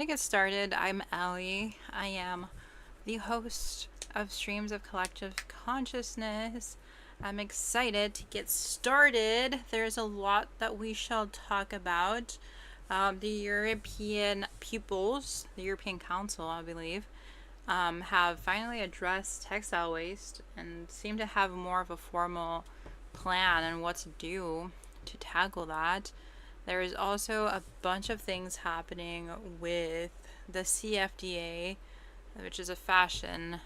To get started, I'm Allie. I am the host of Streams of Collective Consciousness. I'm excited to get started. There's a lot that we shall talk about. The European peoples, the European Council, I believe, have finally addressed textile waste and seem to have more of a formal plan on what to do to tackle that. There is also a bunch of things happening with the CFDA, which is a fashion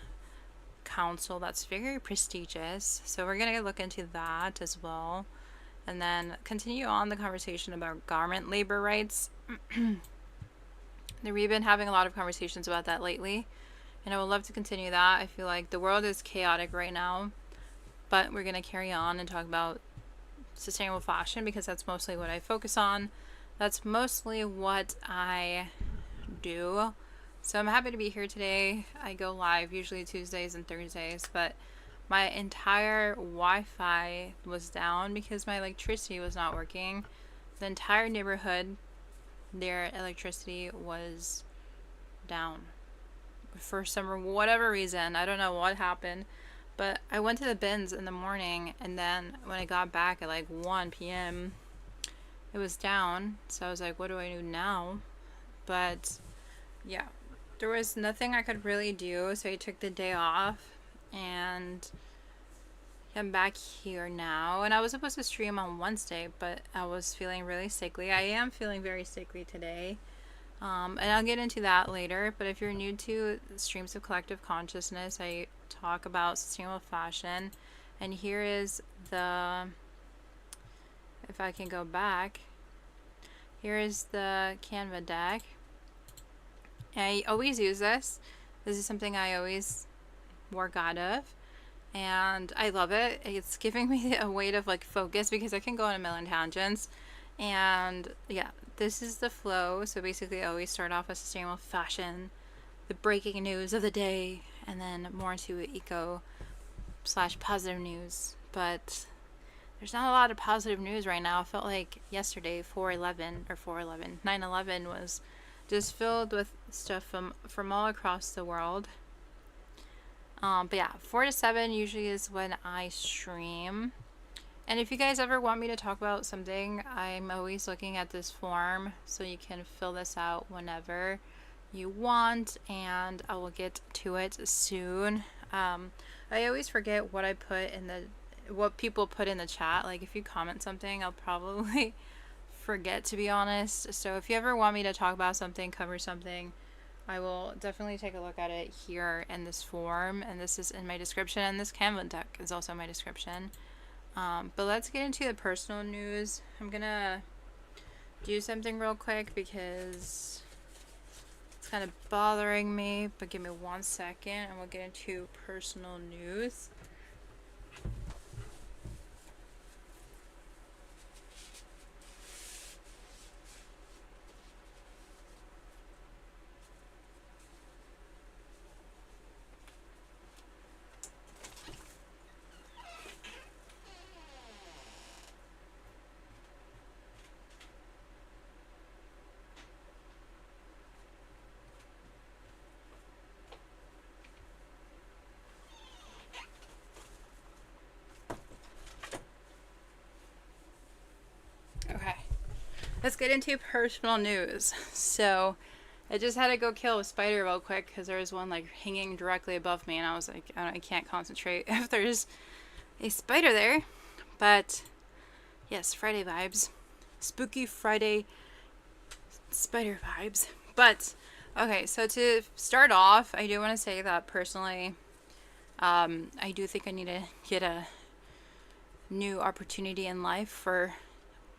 council that's very prestigious. So we're going to look into that as well. And then continue on the conversation about garment labor rights. We've been having a lot of conversations about that lately, and I would love to continue that. I feel like the world is chaotic right now, but we're going to carry on and talk about sustainable fashion because that's mostly what I focus on. That's mostly what I do. So I'm happy to be here today. I go live usually Tuesdays and Thursdays, but my entire Wi-Fi was down because my electricity was not working. The entire neighborhood, their electricity was down for whatever reason. I don't know what happened. But I went to the bins in the morning, and then when I got back at like 1 p.m., it was down. So I was like, what do I do now? But yeah, there was nothing I could really do. So I took the day off, and I'm back here now. And I was supposed to stream on Wednesday, but I was feeling really sickly. I am feeling very sickly today. And I'll get into that later. But if you're new to Streams of Collective Consciousness, I talk about sustainable fashion. And here is the, if I can go back, here is the Canva deck. I always use this. This is something I always work out of. And I love it. It's giving me a way to like focus because I can go on a million tangents. And yeah, this is the flow. So basically I always start off with sustainable fashion, the breaking news of the day, and then more into eco / positive news. But there's not a lot of positive news right now. I felt like yesterday 9/11 was just filled with stuff from all across the world. But yeah, 4 to 7 usually is when I stream. And if you guys ever want me to talk about something, I'm always looking at this form, so you can fill this out whenever you want, and I will get to it soon. I always forget what people put in the chat. Like if you comment something, I'll probably forget, to be honest. So if you ever want me to talk about something, cover something, I will definitely take a look at it here in this form, and this is in my description, and this Canva deck is also in my description. But let's get into the personal news. I'm gonna do something real quick because it's kind of bothering me, but give me 1 second and we'll get into personal news. Okay, let's get into personal news. So I just had to go kill a spider real quick because there was one like hanging directly above me, and I was like, I can't concentrate if there's a spider there. But yes, Friday vibes, spooky Friday spider vibes. But okay, so to start off, I do want to say that personally, I do think I need to get a new opportunity in life for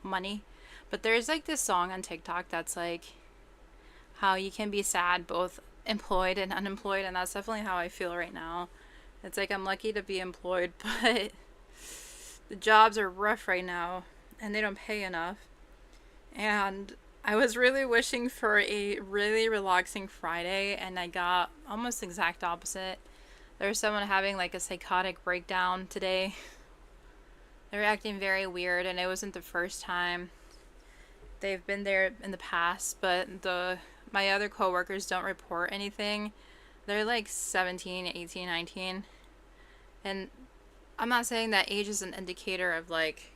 money. But there's like this song on TikTok that's like how you can be sad both employed and unemployed, and that's definitely how I feel right now. It's like I'm lucky to be employed, but the jobs are rough right now and they don't pay enough. And I was really wishing for a really relaxing Friday, and I got almost the exact opposite. There's someone having like a psychotic breakdown today. They're acting very weird, and it wasn't the first time. They've been there in the past, but my other coworkers don't report anything. They're like 17, 18, 19. And I'm not saying that age is an indicator of like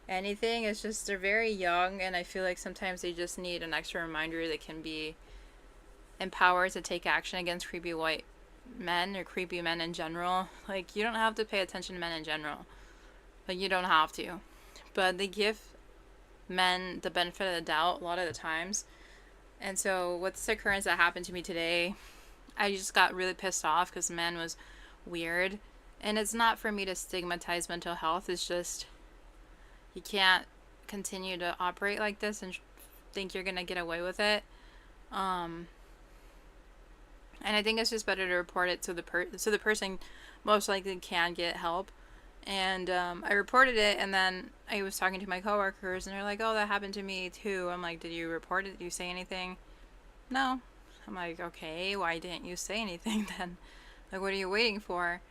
anything. It's just they're very young, and I feel like sometimes they just need an extra reminder that can be empowered to take action against creepy white men or creepy men in general. Like, you don't have to pay attention to men in general. Like, you don't have to. But they give men the benefit of the doubt a lot of the times. And so with this occurrence that happened to me today, I just got really pissed off because the man was weird. And it's not for me to stigmatize mental health. It's just, you can't continue to operate like this and think you're going to get away with it. And I think it's just better to report it so the person most likely can get help. And I reported it, and then I was talking to my coworkers, and they're like, "Oh, that happened to me too." I'm like, "Did you report it? Did you say anything?" No. I'm like, "Okay, why didn't you say anything then? Like, what are you waiting for?"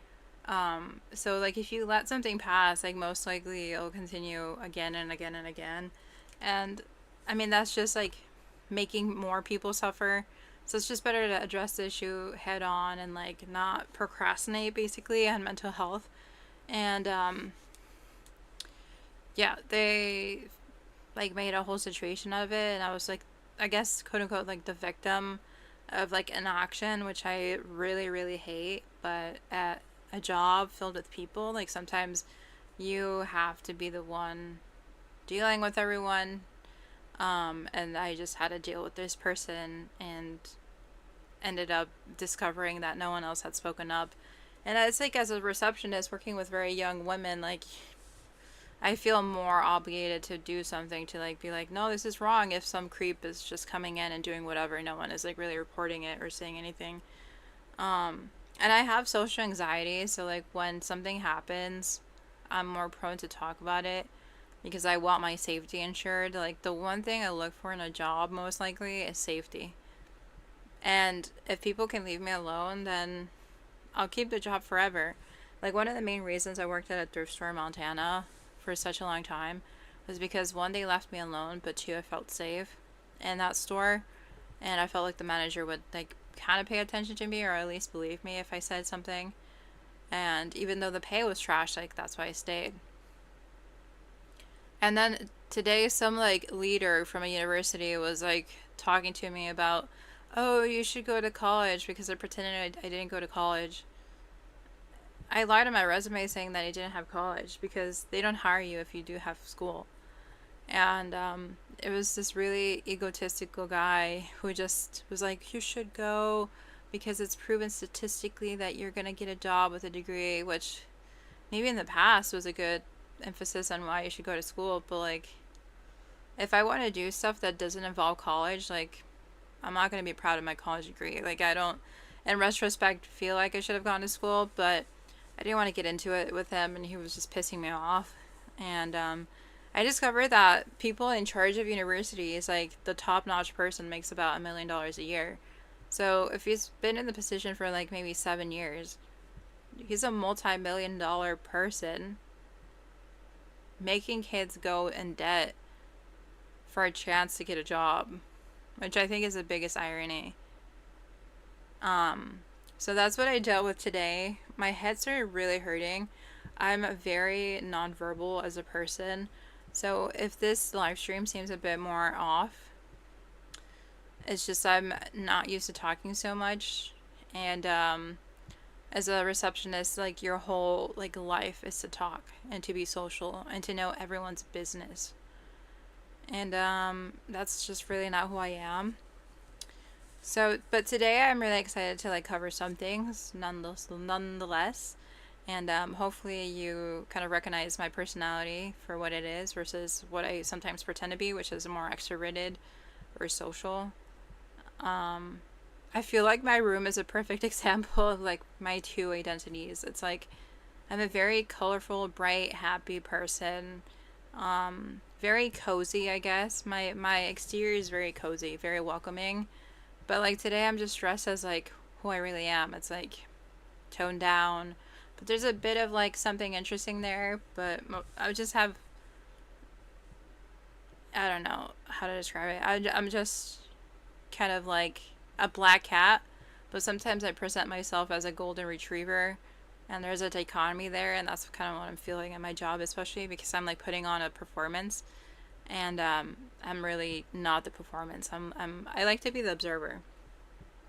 So like, if you let something pass, like, most likely it'll continue again and again and again. And I mean, that's just like making more people suffer. So it's just better to address the issue head on and like not procrastinate basically on mental health. And yeah, they like made a whole situation of it, and I was like, I guess, quote unquote, like the victim of like inaction, which I really, really hate. But at a job filled with people, like, sometimes you have to be the one dealing with everyone. And I just had to deal with this person and ended up discovering that no one else had spoken up. And it's like, as a receptionist working with very young women, like, I feel more obligated to do something to like be like, no, this is wrong. If some creep is just coming in and doing whatever, no one is like really reporting it or saying anything. And I have social anxiety, so like when something happens, I'm more prone to talk about it because I want my safety insured. Like, the one thing I look for in a job most likely is safety. And if people can leave me alone, then I'll keep the job forever. Like, one of the main reasons I worked at a thrift store in Montana for such a long time was because, one, they left me alone, but two, I felt safe in that store. And I felt like the manager would like kind of pay attention to me, or at least believe me if I said something. And even though the pay was trash, like, that's why I stayed. And then today, some like leader from a university was like talking to me about, oh, you should go to college, because they're pretending I didn't go to college. I lied on my resume saying that I didn't have college because they don't hire you if you do have school. And it was this really egotistical guy who just was like, you should go because it's proven statistically that you're going to get a job with a degree, which maybe in the past was a good emphasis on why you should go to school. But like, if I want to do stuff that doesn't involve college, like, I'm not going to be proud of my college degree. Like, I don't, in retrospect, feel like I should have gone to school, but I didn't want to get into it with him, and he was just pissing me off. And I discovered that people in charge of universities, like the top-notch person, makes about $1 million a year. So if he's been in the position for like maybe 7 years, he's a multi-million-dollar person making kids go in debt for a chance to get a job, which I think is the biggest irony. So that's what I dealt with today. My head started really hurting. I'm very nonverbal as a person, so if this live stream seems a bit more off, it's just I'm not used to talking so much. And as a receptionist, like, your whole like life is to talk and to be social and to know everyone's business. And that's just really not who I am. So, but today I'm really excited to like cover some things nonetheless. And hopefully you kind of recognize my personality for what it is versus what I sometimes pretend to be, which is more extroverted or social. I feel like my room is a perfect example of like my two identities. It's like, I'm a very colorful, bright, happy person. Very cozy, I guess. My exterior is very cozy, very welcoming. But like today I'm just dressed as like who I really am. It's like toned down, but there's a bit of like something interesting there. But I would just have, I don't know how to describe it. I'm just kind of like a black cat, but sometimes I present myself as a golden retriever, and there's a dichotomy there, and that's kind of what I'm feeling in my job, especially because I'm like putting on a performance, and I'm really not the performance. I like to be the observer.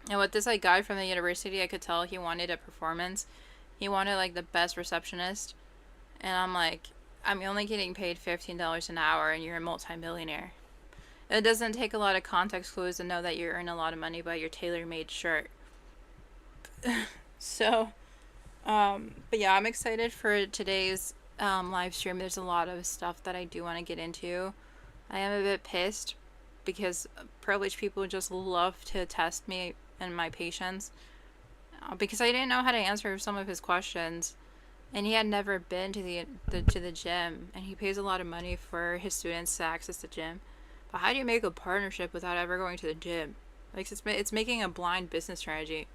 And with this like guy from the university, I could tell he wanted a performance. He wanted like the best receptionist, and I'm like, I'm only getting paid $15 an hour, and you're a multi-millionaire. It doesn't take a lot of context clues to know that you earn a lot of money by your tailor-made shirt. So, but yeah, I'm excited for today's live stream. There's a lot of stuff that I do want to get into. I am a bit pissed because privileged people just love to test me and my patience, because I didn't know how to answer some of his questions, and he had never been to the gym, and he pays a lot of money for his students to access the gym. But how do you make a partnership without ever going to the gym? Like, it's making a blind business strategy.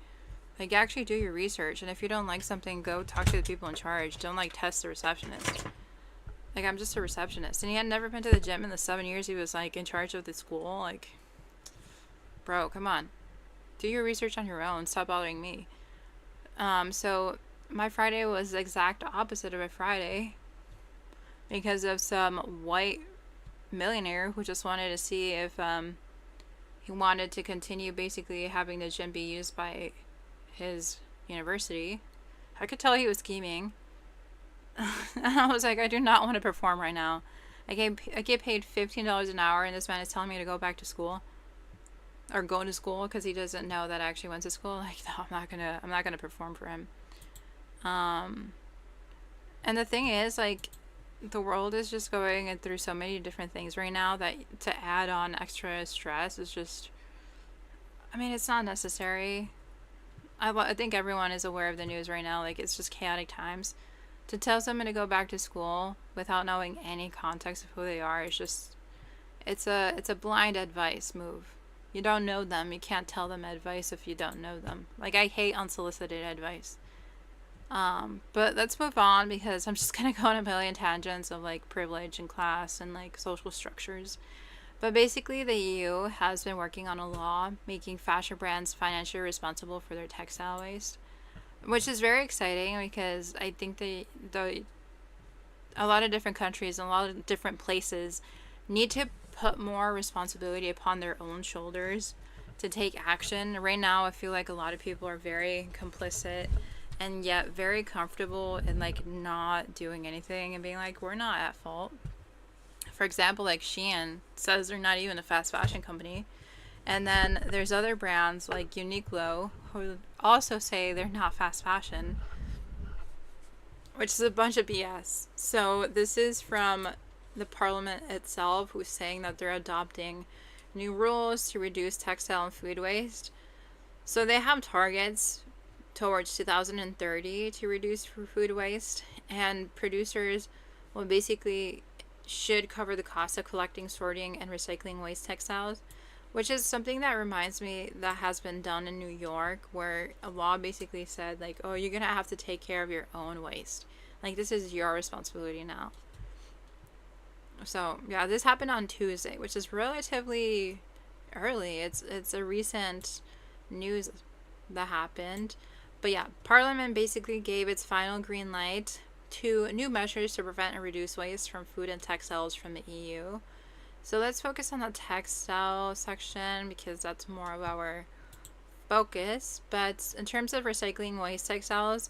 Like, actually do your research, and if you don't like something, go talk to the people in charge. Don't like test the receptionist. Like, I'm just a receptionist, and he had never been to the gym in the 7 years he was like in charge of the school. Like, bro, come on, do your research on your own. Stop bothering me. So my Friday was the exact opposite of a Friday because of some white millionaire who just wanted to see if he wanted to continue basically having the gym be used by his university. I could tell he was scheming. And I was like, I do not want to perform right now. I get paid $15 an hour, and this man is telling me to go back to school or go to school because he doesn't know that I actually went to school. Like, no, I'm not gonna perform for him. And the thing is, like, the world is just going through so many different things right now that to add on extra stress is just, I mean, it's not necessary. I think everyone is aware of the news right now. Like, it's just chaotic times. To tell someone to go back to school without knowing any context of who they are is just, it's a blind advice move. You don't know them. You can't tell them advice if you don't know them. Like, I hate unsolicited advice. But let's move on because I'm just gonna go on a million tangents of like privilege and class and like social structures. But basically, the EU has been working on a law making fashion brands financially responsible for their textile waste, which is very exciting because I think a lot of different countries and a lot of different places need to put more responsibility upon their own shoulders to take action. Right now, I feel like a lot of people are very complicit and yet very comfortable in like not doing anything and being like, we're not at fault. For example, like Shein says they're not even a fast fashion company, and then there's other brands like Uniqlo who also say they're not fast fashion, which is a bunch of BS. So this is from the parliament itself, who's saying that they're adopting new rules to reduce textile and food waste. So they have targets towards 2030 to reduce food waste, and producers will basically should cover the cost of collecting, sorting, and recycling waste textiles, which is something that reminds me that has been done in New York, where a law basically said like, oh, you're gonna have to take care of your own waste. Like, this is your responsibility now. So yeah, this happened on Tuesday, which is relatively early. It's a recent news that happened. But yeah, Parliament basically gave its final green light to new measures to prevent and reduce waste from food and textiles from the EU. So let's focus on the textile section because that's more of our focus. But in terms of recycling waste textiles,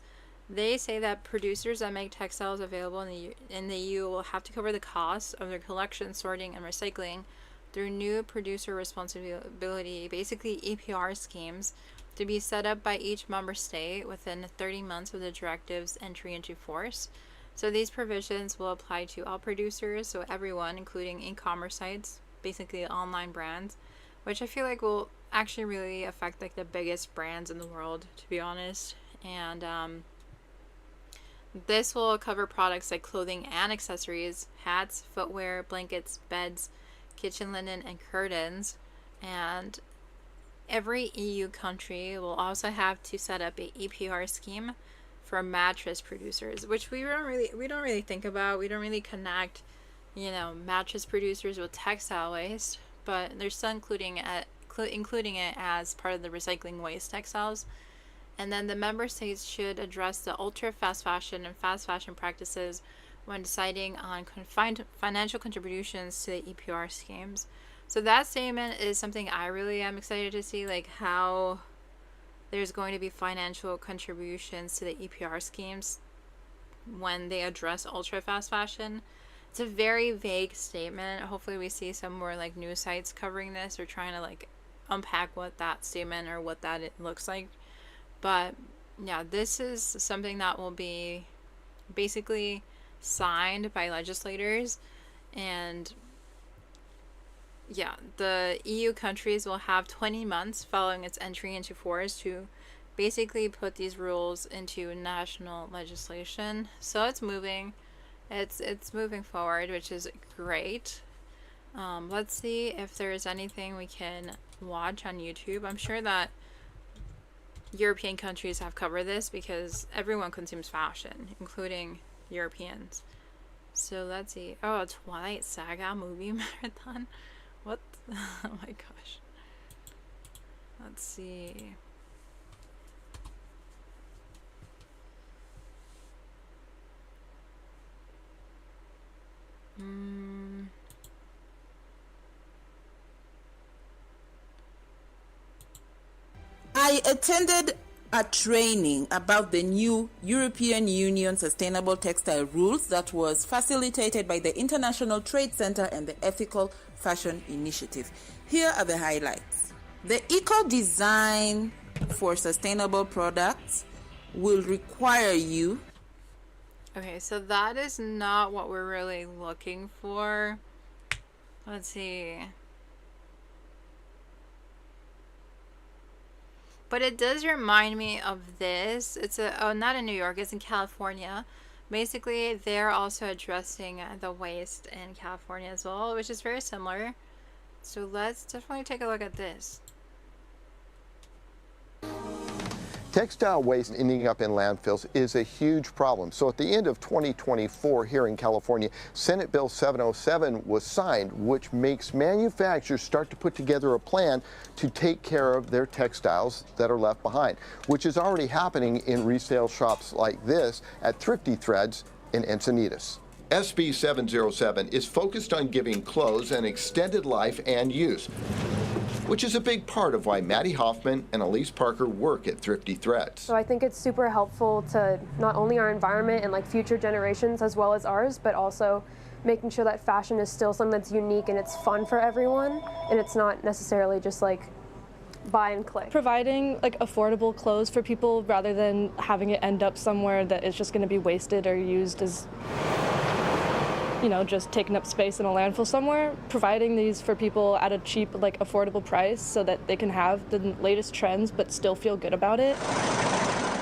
they say that producers that make textiles available in the EU will have to cover the costs of their collection, sorting, and recycling through new producer responsibility, basically EPR schemes, to be set up by each member state within 30 months of the directive's entry into force. So these provisions will apply to all producers, so everyone, including e-commerce sites, basically online brands, which I feel like will actually really affect like the biggest brands in the world, to be honest. And this will cover products like clothing and accessories, hats, footwear, blankets, beds, kitchen linen, and curtains. And every EU country will also have to set up a EPR scheme for mattress producers, which we don't really think about. We don't really connect, mattress producers with textile waste, but they're still including including it as part of the recycling waste textiles. And then the member states should address the ultra fast fashion and fast fashion practices when deciding on confined financial contributions to the EPR schemes. So that statement is something I really am excited to see, like how there's going to be financial contributions to the EPR schemes when they address ultra fast fashion. It's a very vague statement. Hopefully we see some more like news sites covering this or trying to like unpack what that statement or what that it looks like. But yeah, this is something that will be basically signed by legislators, and yeah, the EU countries will have 20 months following its entry into force to basically put these rules into national legislation. So it's moving. It's moving forward, which is great. Let's see if there's anything we can watch on YouTube. I'm sure that European countries have covered this because everyone consumes fashion, including Europeans. So let's see. Oh, a Twilight Saga movie marathon. What? Oh my gosh. Let's see. I attended a training about the new European Union Sustainable Textile Rules that was facilitated by the International Trade Center and the Ethical Fashion Initiative. Here are the highlights. The eco-design for sustainable products will require you... Okay, so that is not what we're really looking for. Let's see. But it does remind me of this. It's not in New York, it's in California. Basically, they're also addressing the waste in California as well, which is very similar. So let's definitely take a look at this. Textile waste ending up in landfills is a huge problem. So at the end of 2024 here in California, Senate Bill 707 was signed, which makes manufacturers start to put together a plan to take care of their textiles that are left behind, which is already happening in resale shops like this at Thrifty Threads in Encinitas. SB 707 is focused on giving clothes an extended life and use, which is a big part of why Maddie Hoffman and Elise Parker work at Thrifty Threads. So I think it's super helpful to not only our environment and like future generations as well as ours, but also making sure that fashion is still something that's unique and it's fun for everyone, and it's not necessarily just like buy and click. Providing like affordable clothes for people rather than having it end up somewhere that is just going to be wasted or used as, you know, just taking up space in a landfill somewhere. Providing these for people at a cheap, like affordable price so that they can have the latest trends but still feel good about it.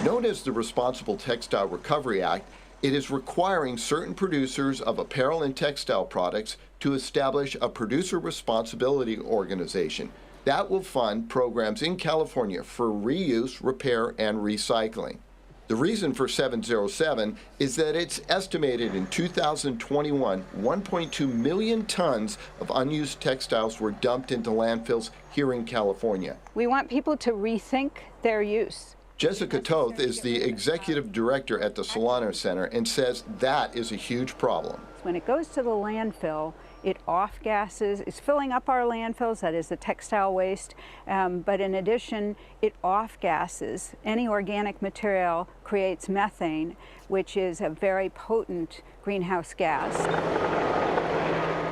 Known as the Responsible Textile Recovery Act, it is requiring certain producers of apparel and textile products to establish a producer responsibility organization that will fund programs in California for reuse, repair, and recycling. The reason for 707 is that it's estimated in 2021, 1.2 million tons of unused textiles were dumped into landfills here in California. We want people to rethink their use. Jessica Toth is the executive director at the Solano Center and says that is a huge problem. When it goes to the landfill, it off-gasses, it's filling up our landfills, that is the textile waste, but in addition, it off-gasses. Any organic material creates methane, which is a very potent greenhouse gas.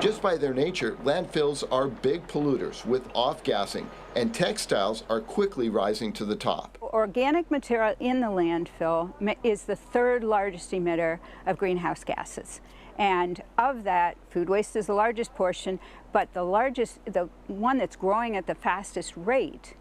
Just by their nature, landfills are big polluters with off-gassing, and textiles are quickly rising to the top. Organic material in the landfill is the third largest emitter of greenhouse gases. And of that, food waste is the largest portion, but the one that's growing at the fastest rate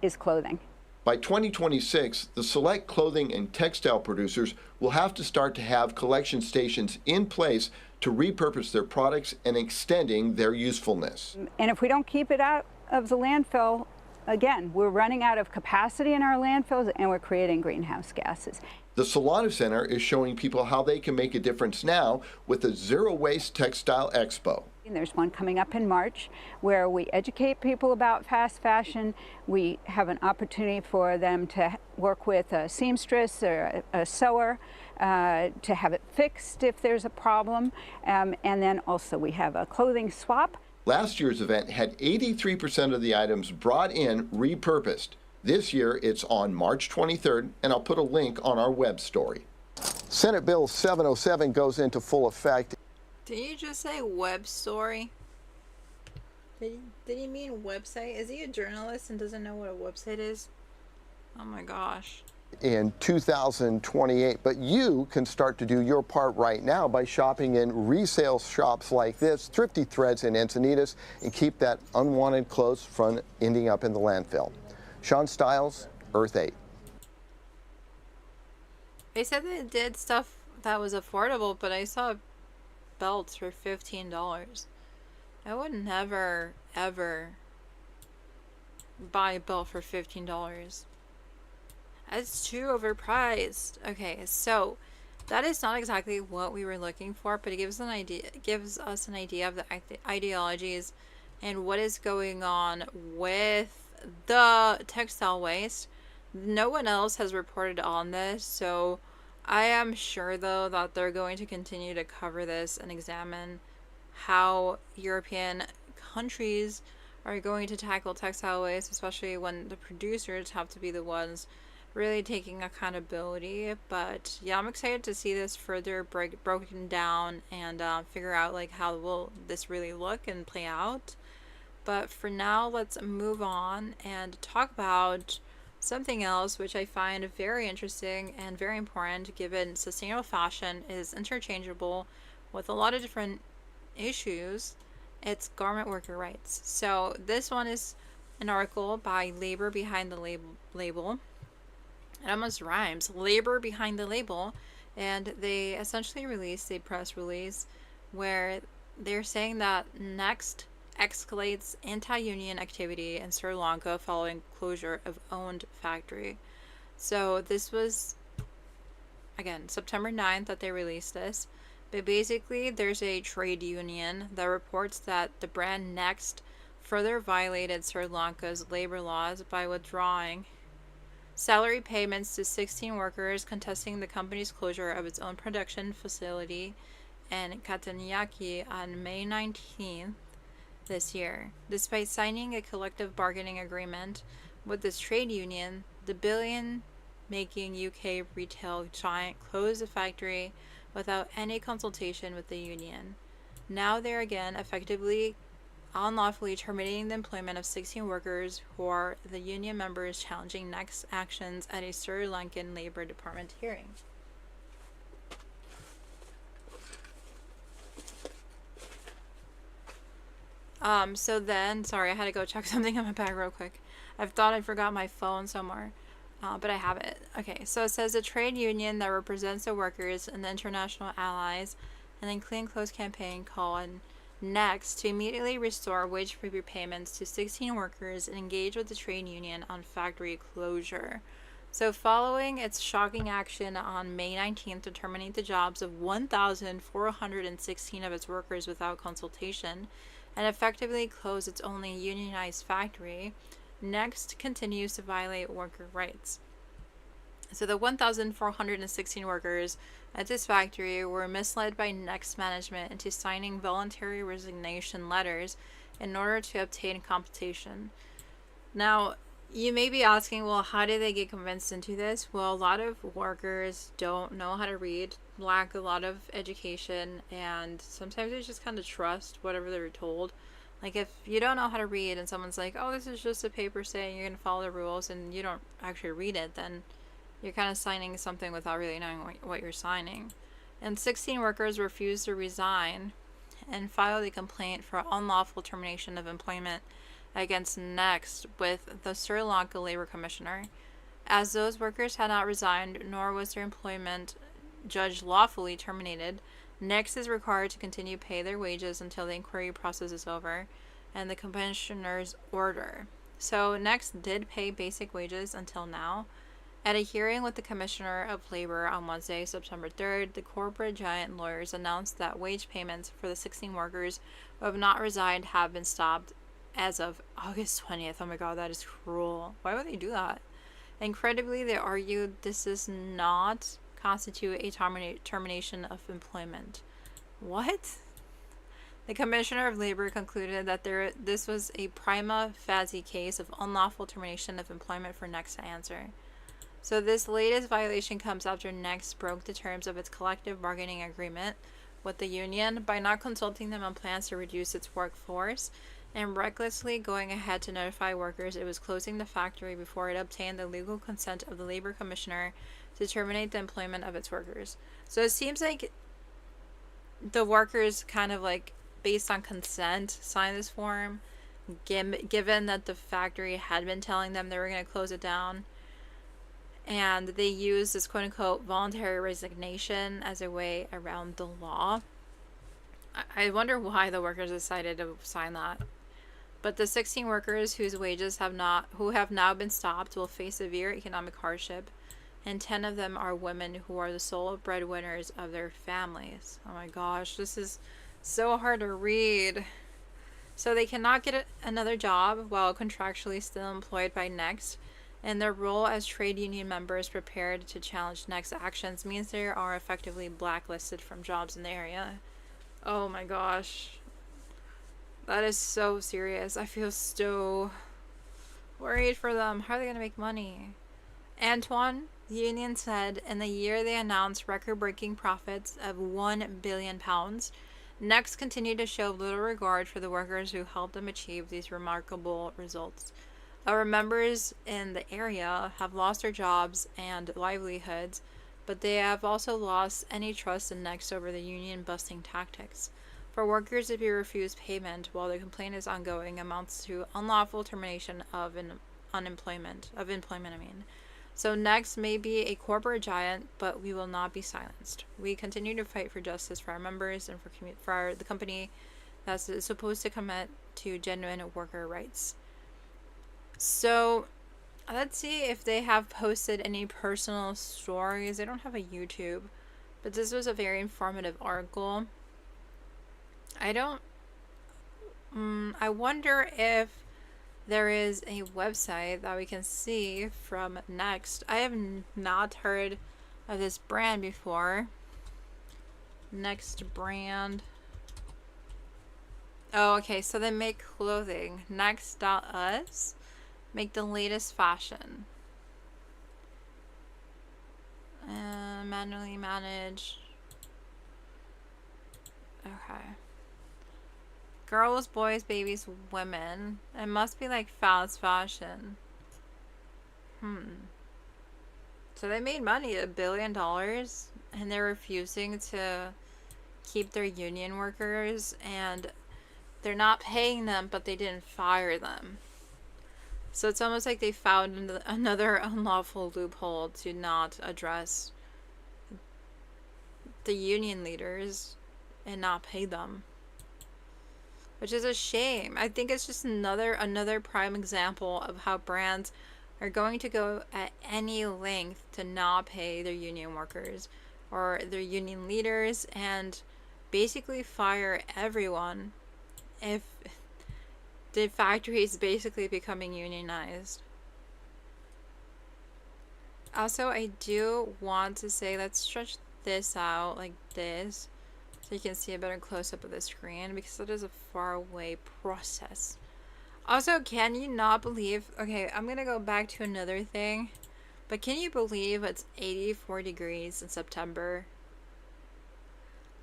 is clothing. By 2026, the select clothing and textile producers will have to start to have collection stations in place to repurpose their products and extending their usefulness. And if we don't keep it out of the landfill, again, we're running out of capacity in our landfills and we're creating greenhouse gases. The Solano Center is showing people how they can make a difference now with the Zero Waste Textile Expo. There's one coming up in March where we educate people about fast fashion. We have an opportunity for them to work with a seamstress or a sewer to have it fixed if there's a problem. And then also we have a clothing swap. Last year's event had 83% of the items brought in repurposed. This year it's on March 23rd, and I'll put a link on our web story. Senate Bill 707 goes into full effect. Did you just say web story? Did he mean website? Is he a journalist and doesn't know what a website is? Oh my gosh. In 2028, but you can start to do your part right now by shopping in resale shops like this, Thrifty Threads in Encinitas, and keep that unwanted clothes from ending up in the landfill. Sean Stiles, Earth 8. They said they did stuff that was affordable, but I saw belts for $15. I would never, ever buy a belt for $15. That's too overpriced. Okay, so that is not exactly what we were looking for, but it gives us an idea of the ideologies and what is going on with the textile waste. No one else has reported on this, so I am sure though that they're going to continue to cover this and examine how European countries are going to tackle textile waste, especially when the producers have to be the ones really taking accountability. But yeah, I'm excited to see this further broken down and figure out like how will this really look and play out. But for now, let's move on and talk about something else which I find very interesting and very important, given sustainable fashion is interchangeable with a lot of different issues. It's garment worker rights. So this one is an article by Labor Behind the Label. It almost rhymes. Labor Behind the Label. And they essentially released a press release where they're saying that Next escalates anti-union activity in Sri Lanka following closure of owned factory. So this was, again, September 9th that they released this. But basically, there's a trade union that reports that the brand Next further violated Sri Lanka's labor laws by withdrawing salary payments to 16 workers contesting the company's closure of its own production facility in Katanyaki on May 19th this year. Despite signing a collective bargaining agreement with this trade union, the billion-making UK retail giant closed the factory without any consultation with the union. Now they're again effectively unlawfully terminating the employment of 16 workers who are the union members challenging Next actions at a Sri Lankan Labor Department hearing. So then, sorry, I had to go check something in my bag real quick. I thought I forgot my phone somewhere, but I have it. Okay, so it says a trade union that represents the workers and the international allies and then Clean Clothes campaign call on Next to immediately restore wage-free payments to 16 workers and engage with the trade union on factory closure. So following its shocking action on May 19th to terminate the jobs of 1,416 of its workers without consultation and effectively close its only unionized factory, Next continues to violate worker rights. So the 1,416 workers at this factory were misled by Next management into signing voluntary resignation letters in order to obtain compensation. Now, you may be asking, well, how did they get convinced into this? Well, a lot of workers don't know how to read, lack a lot of education, and sometimes they just kind of trust whatever they're told. Like, if you don't know how to read and someone's like, oh, this is just a paper saying you're going to follow the rules, and you don't actually read it, then you're kind of signing something without really knowing what you're signing. And 16 workers refused to resign and filed a complaint for unlawful termination of employment against Next with the Sri Lanka Labor Commissioner. As those workers had not resigned, nor was their employment judged lawfully terminated, Next is required to continue to pay their wages until the inquiry process is over and the commissioner's order. So Next did pay basic wages until now, At a hearing with the Commissioner of Labor on Wednesday, September 3rd, the corporate giant lawyers announced that wage payments for the 16 workers who have not resigned have been stopped as of August 20th. Oh my god, that is cruel. Why would they do that? Incredibly, they argued this does not constitute a termination of employment. What? The Commissioner of Labor concluded that this was a prima facie case of unlawful termination of employment for Next to answer. So this latest violation comes after Next broke the terms of its collective bargaining agreement with the union by not consulting them on plans to reduce its workforce and recklessly going ahead to notify workers it was closing the factory before it obtained the legal consent of the labor commissioner to terminate the employment of its workers. So it seems like the workers kind of like, based on consent, signed this form, given that the factory had been telling them they were going to close it down. And they used this quote-unquote voluntary resignation as a way around the law. I wonder why the workers decided to sign that. But the 16 workers whose wages have now been stopped will face severe economic hardship, and 10 of them are women who are the sole breadwinners of their families. Oh my gosh, this is so hard to read. So they cannot get another job while contractually still employed by Next, and their role as trade union members prepared to challenge Next actions means they are effectively blacklisted from jobs in the area. Oh my gosh. That is so serious. I feel so worried for them. How are they going to make money? Antoine, the union said in the year they announced record-breaking profits of £1 billion, Next continued to show little regard for the workers who helped them achieve these remarkable results. Our members in the area have lost their jobs and livelihoods, but they have also lost any trust in Next over the union-busting tactics. For workers to be refused payment while the complaint is ongoing amounts to unlawful termination of employment. So Next may be a corporate giant, but we will not be silenced. We continue to fight for justice for our members and for the company that's supposed to commit to genuine worker rights. So let's see if they have posted any personal stories. They don't have a YouTube, but this was a very informative article. I wonder if there is a website that we can see from Next. I have not heard of this brand before. Next brand. Oh, okay, so they make clothing. Next.us make the latest fashion. Manually manage. Okay. Girls, boys, babies, women. It must be like fast fashion. So they made money, $1 billion, and they're refusing to keep their union workers, and they're not paying them, but they didn't fire them. So it's almost like they found another unlawful loophole to not address the union leaders and not pay them, which is a shame. I think it's just another prime example of how brands are going to go at any length to not pay their union workers or their union leaders and basically fire everyone if the factory is basically becoming unionized. Also, I do want to say, let's stretch this out like this so you can see a better close-up of the screen, because it is a far away process. Also, can you not believe, okay, I'm gonna go back to another thing, but can you believe it's 84 degrees in September?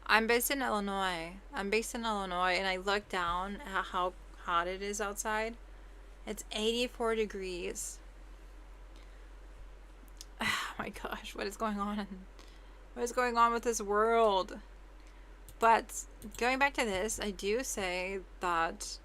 I'm based in Illinois, and I look down at how hot it is outside. It's 84 degrees. Oh my gosh, what is going on? What is going on with this world? But going back to this, I do say that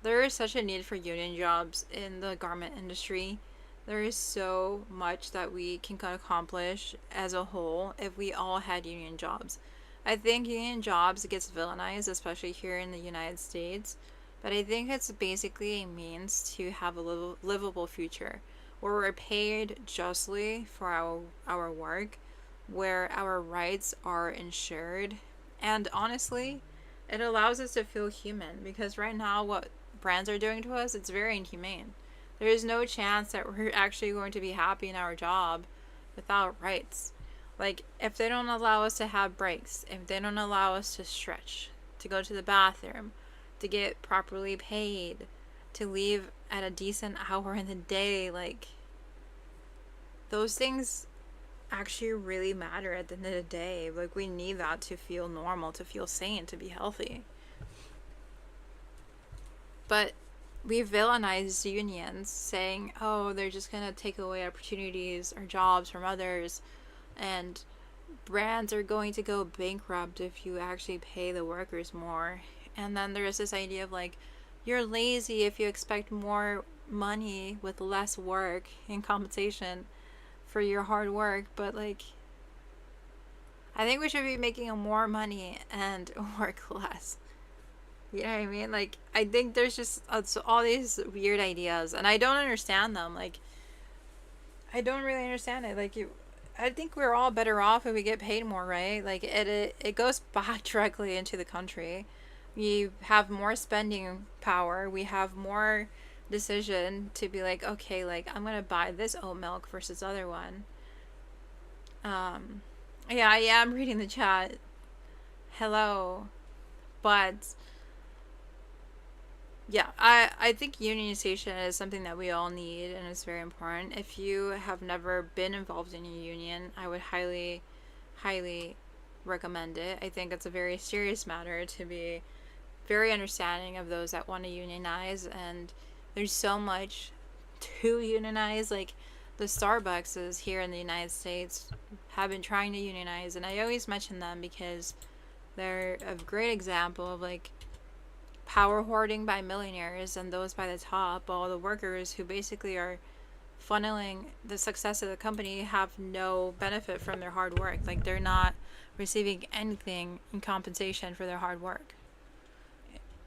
there is such a need for union jobs in the garment industry. There is so much that we can accomplish as a whole if we all had union jobs. I think union jobs gets villainized, especially here in the United States, but I think it's basically a means to have a livable future. where we're paid justly for our work, where our rights are ensured. And honestly, it allows us to feel human, because right now what brands are doing to us, it's very inhumane. There is no chance that we're actually going to be happy in our job without rights. Like, if they don't allow us to have breaks, if they don't allow us to stretch, to go to the bathroom, to get properly paid, to leave at a decent hour in the day, like, those things actually really matter at the end of the day. Like, we need that to feel normal, to feel sane, to be healthy. But we villainize unions, saying, oh, they're just gonna take away opportunities or jobs from others, and brands are going to go bankrupt if you actually pay the workers more. And then there's this idea of like, you're lazy if you expect more money with less work in compensation for your hard work. But like, I think we should be making more money and work less. You know what I mean? Like, I think there's just all these weird ideas, and I don't understand them. Like, I don't really understand it. Like, I think we're all better off if we get paid more, right? Like, it goes back directly into the country. We have more spending power. We have more decision to be like, okay, like, I'm gonna buy this oat milk versus other one. Yeah, I am reading the chat. Hello. But yeah, I think unionization is something that we all need, and it's very important. If you have never been involved in a union, I would highly, highly recommend it. I think it's a very serious matter to be very understanding of those that want to unionize, and there's so much to unionize. Like, the Starbuckses here in the United States have been trying to unionize, and I always mention them because they're a great example of like power hoarding by millionaires and those by the top, while the workers who basically are funneling the success of the company have no benefit from their hard work. Like, they're not receiving anything in compensation for their hard work.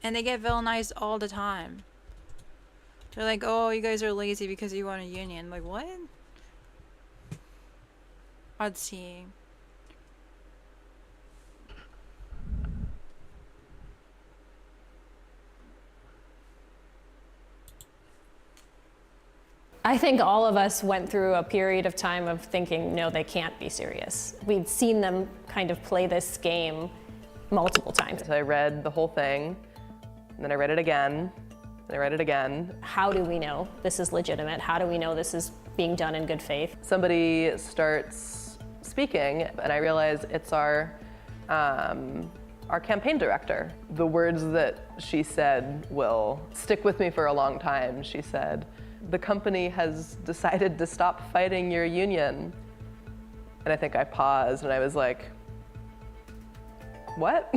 And they get villainized all the time. They're like, oh, you guys are lazy because you want a union. Like, what? Let's see. I think all of us went through a period of time of thinking, no, they can't be serious. We'd seen them kind of play this game multiple times. So I read the whole thing, and then I read it again, and I read it again. How do we know this is legitimate? How do we know this is being done in good faith? Somebody starts speaking, and I realize it's our campaign director. The words that she said will stick with me for a long time. She said, "The company has decided to stop fighting your union." And I think I paused and I was like, what?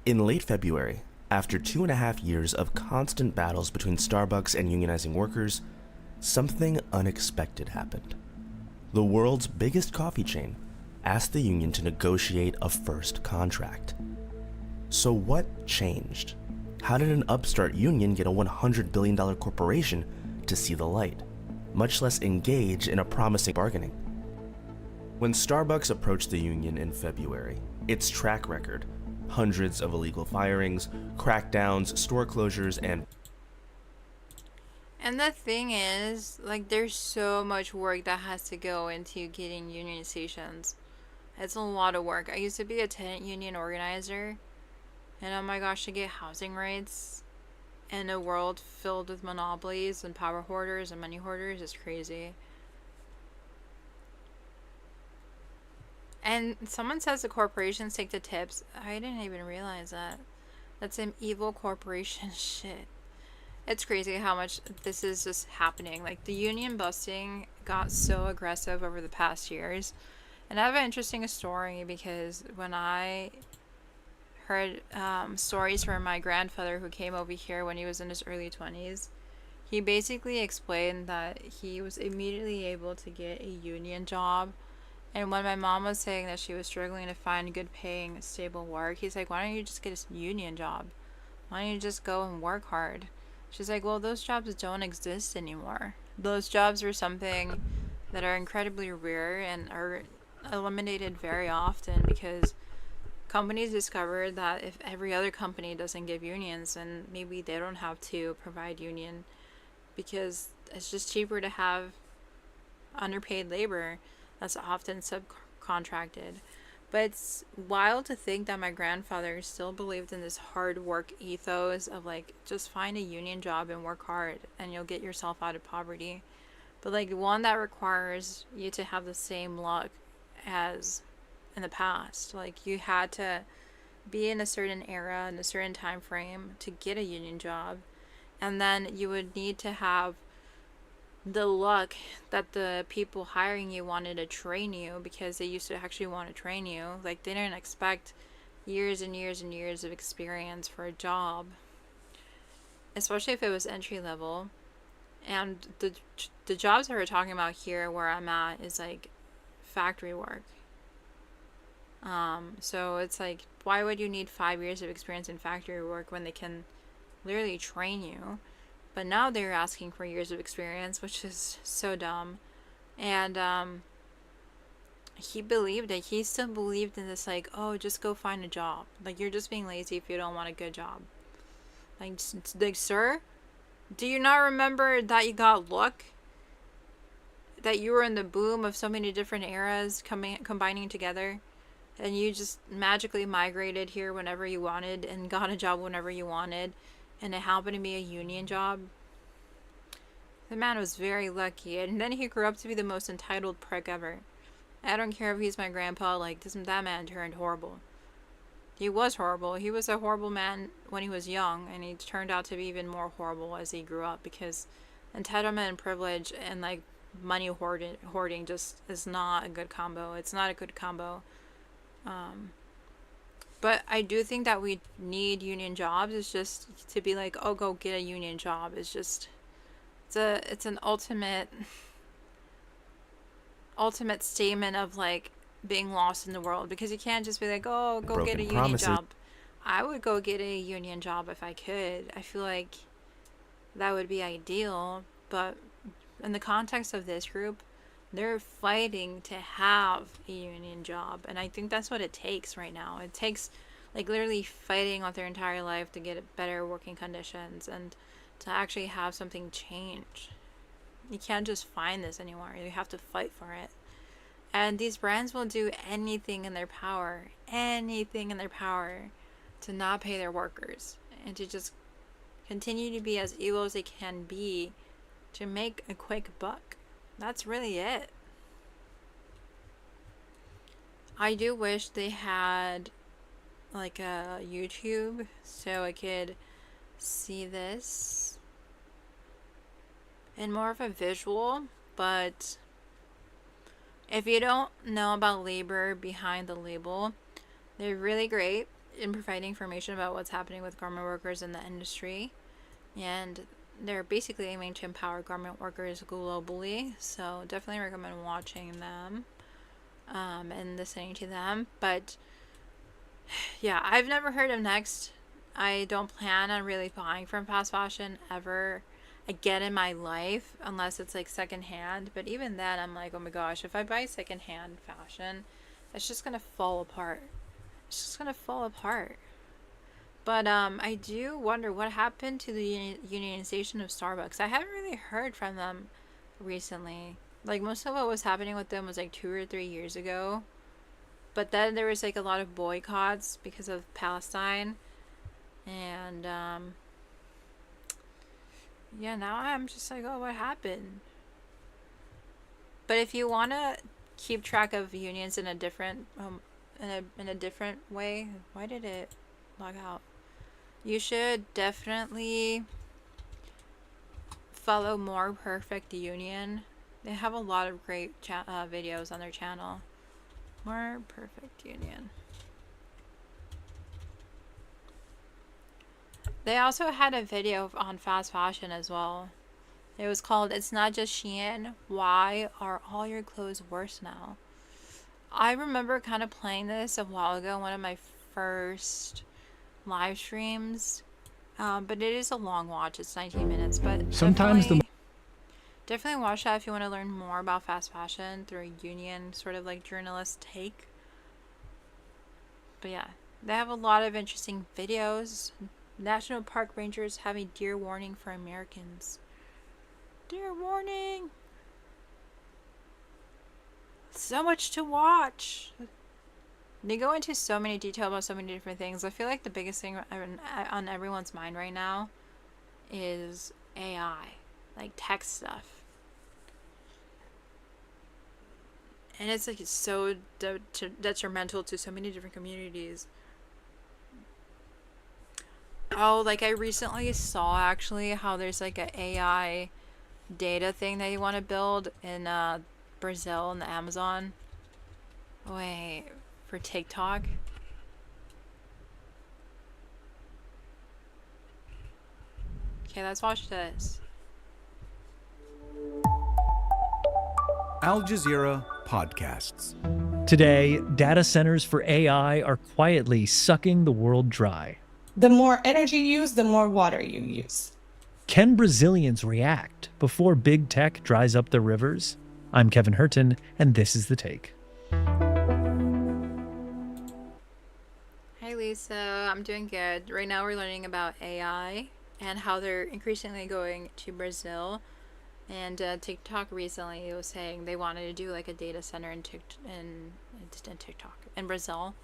In late February, after 2.5 years of constant battles between Starbucks and unionizing workers, something unexpected happened. The world's biggest coffee chain asked the union to negotiate a first contract. So what changed? How did an upstart union get a $100 billion corporation to see the light, much less engage in a promising bargaining? When Starbucks approached the union in February, its track record, hundreds of illegal firings, crackdowns, store closures, And the thing is, like, there's so much work that has to go into getting unionizations. It's a lot of work. I used to be a tenant union organizer, and oh my gosh, to get housing rights in a world filled with monopolies and power hoarders and money hoarders is crazy. And someone says the corporations take the tips. I didn't even realize that. That's some evil corporation shit. It's crazy how much this is just happening. Like, the union busting got so aggressive over the past years. And I have an interesting story, because when I heard stories from my grandfather who came over here when he was in his early 20s, he basically explained that he was immediately able to get a union job. And when my mom was saying that she was struggling to find good paying, stable work, he's like, why don't you just get a union job? Why don't you just go and work hard? She's like, well, those jobs don't exist anymore. Those jobs are something that are incredibly rare and are eliminated very often because companies discovered that if every other company doesn't give unions, then maybe they don't have to provide union because it's just cheaper to have underpaid labor that's often subcontracted. But it's wild to think that my grandfather still believed in this hard work ethos of like, just find a union job and work hard and you'll get yourself out of poverty. But like one that requires you to have the same luck as in the past. Like you had to be in a certain era in a certain time frame to get a union job. And then you would need to have the luck that the people hiring you wanted to train you because they used to actually want to train you. Like they didn't expect years and years and years of experience for a job, especially if it was entry level. And the jobs that we're talking about here where I'm at is like factory work. So it's like, why would you need 5 years of experience in factory work when they can literally train you? But now they're asking for years of experience, which is so dumb. And he believed it. He still believed in this, like, oh, just go find a job. Like, you're just being lazy if you don't want a good job. Like, sir, do you not remember that you got luck? That you were in the boom of so many different eras combining together? And you just magically migrated here whenever you wanted and got a job whenever you wanted. And it happened to be a union job. The man was very lucky. And then he grew up to be the most entitled prick ever. I don't care if he's my grandpa. Like, that man turned horrible. He was horrible. He was a horrible man when he was young. And he turned out to be even more horrible as he grew up. Because entitlement and privilege and, like, money hoarding just is not a good combo. It's not a good combo. But I do think that we need union jobs. It's just to be like, oh, go get a union job. It's just, it's an ultimate statement of like being lost in the world, because you can't just be like, oh, go get a union job. I would go get a union job if I could. I feel like that would be ideal. But in the context of this group, they're fighting to have a union job, and I think that's what it takes right now. It takes like literally fighting with their entire life to get better working conditions and to actually have something change. You can't just find this anymore. You have to fight for it. And these brands will do anything in their power to not pay their workers and to just continue to be as evil as they can be to make a quick buck. That's really it. I do wish they had like a YouTube so I could see this in more of a visual, but if you don't know about labor behind the label, they're really great in providing information about what's happening with garment workers in the industry, and they're basically aiming to empower garment workers globally, so definitely recommend watching them and listening to them. But yeah, I've never heard of Next. I don't plan on really buying from fast fashion ever again in my life unless it's like secondhand. But even then, I'm like, oh my gosh, if I buy secondhand fashion, it's just gonna fall apart. But I do wonder what happened to the unionization of Starbucks. I haven't really heard from them recently. Like, most of what was happening with them was like 2 or 3 years ago. But then there was like a lot of boycotts because of Palestine. And yeah, now I'm just like, oh, what happened? But if you want to keep track of unions in a different in a different way, why did it log out? You should definitely follow More Perfect Union. They have a lot of great videos on their channel. More Perfect Union. They also had a video on fast fashion as well. It was called "It's Not Just Shein. Why Are All Your Clothes Worse Now?" I remember kind of playing this a while ago, one of my first live streams, but it is a long watch. It's 19 minutes, but sometimes Definitely watch that if you want to learn more about fast fashion through a union sort of like journalist take. But yeah, they have a lot of interesting videos. National park rangers have a deer warning for Americans. Deer warning! So much to watch! They go into so many detail about so many different things. I feel like the biggest thing on everyone's mind right now is AI, like tech stuff. And it's like it's so detrimental to so many different communities. Oh, like I recently saw actually how there's like an AI data thing that you want to build in Brazil in the Amazon. Wait, for TikTok? Okay, let's watch this. Al Jazeera Podcasts. Today, data centers for AI are quietly sucking the world dry. The more energy you use, the more water you use. Can Brazilians react before big tech dries up the rivers? I'm Kevin Hurton, and this is The Take. Hi Lisa, I'm doing good. Right now we're learning about AI and how they're increasingly going to Brazil. And TikTok recently was saying they wanted to do like a data center in Brazil.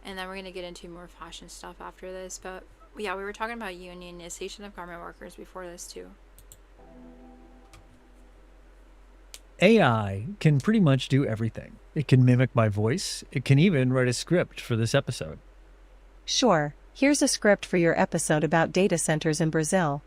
And then we're going to get into more fashion stuff after this. But yeah, we were talking about unionization of garment workers before this too. AI can pretty much do everything. It can mimic my voice. It can even write a script for this episode. Sure, here's a script for your episode about data centers in Brazil.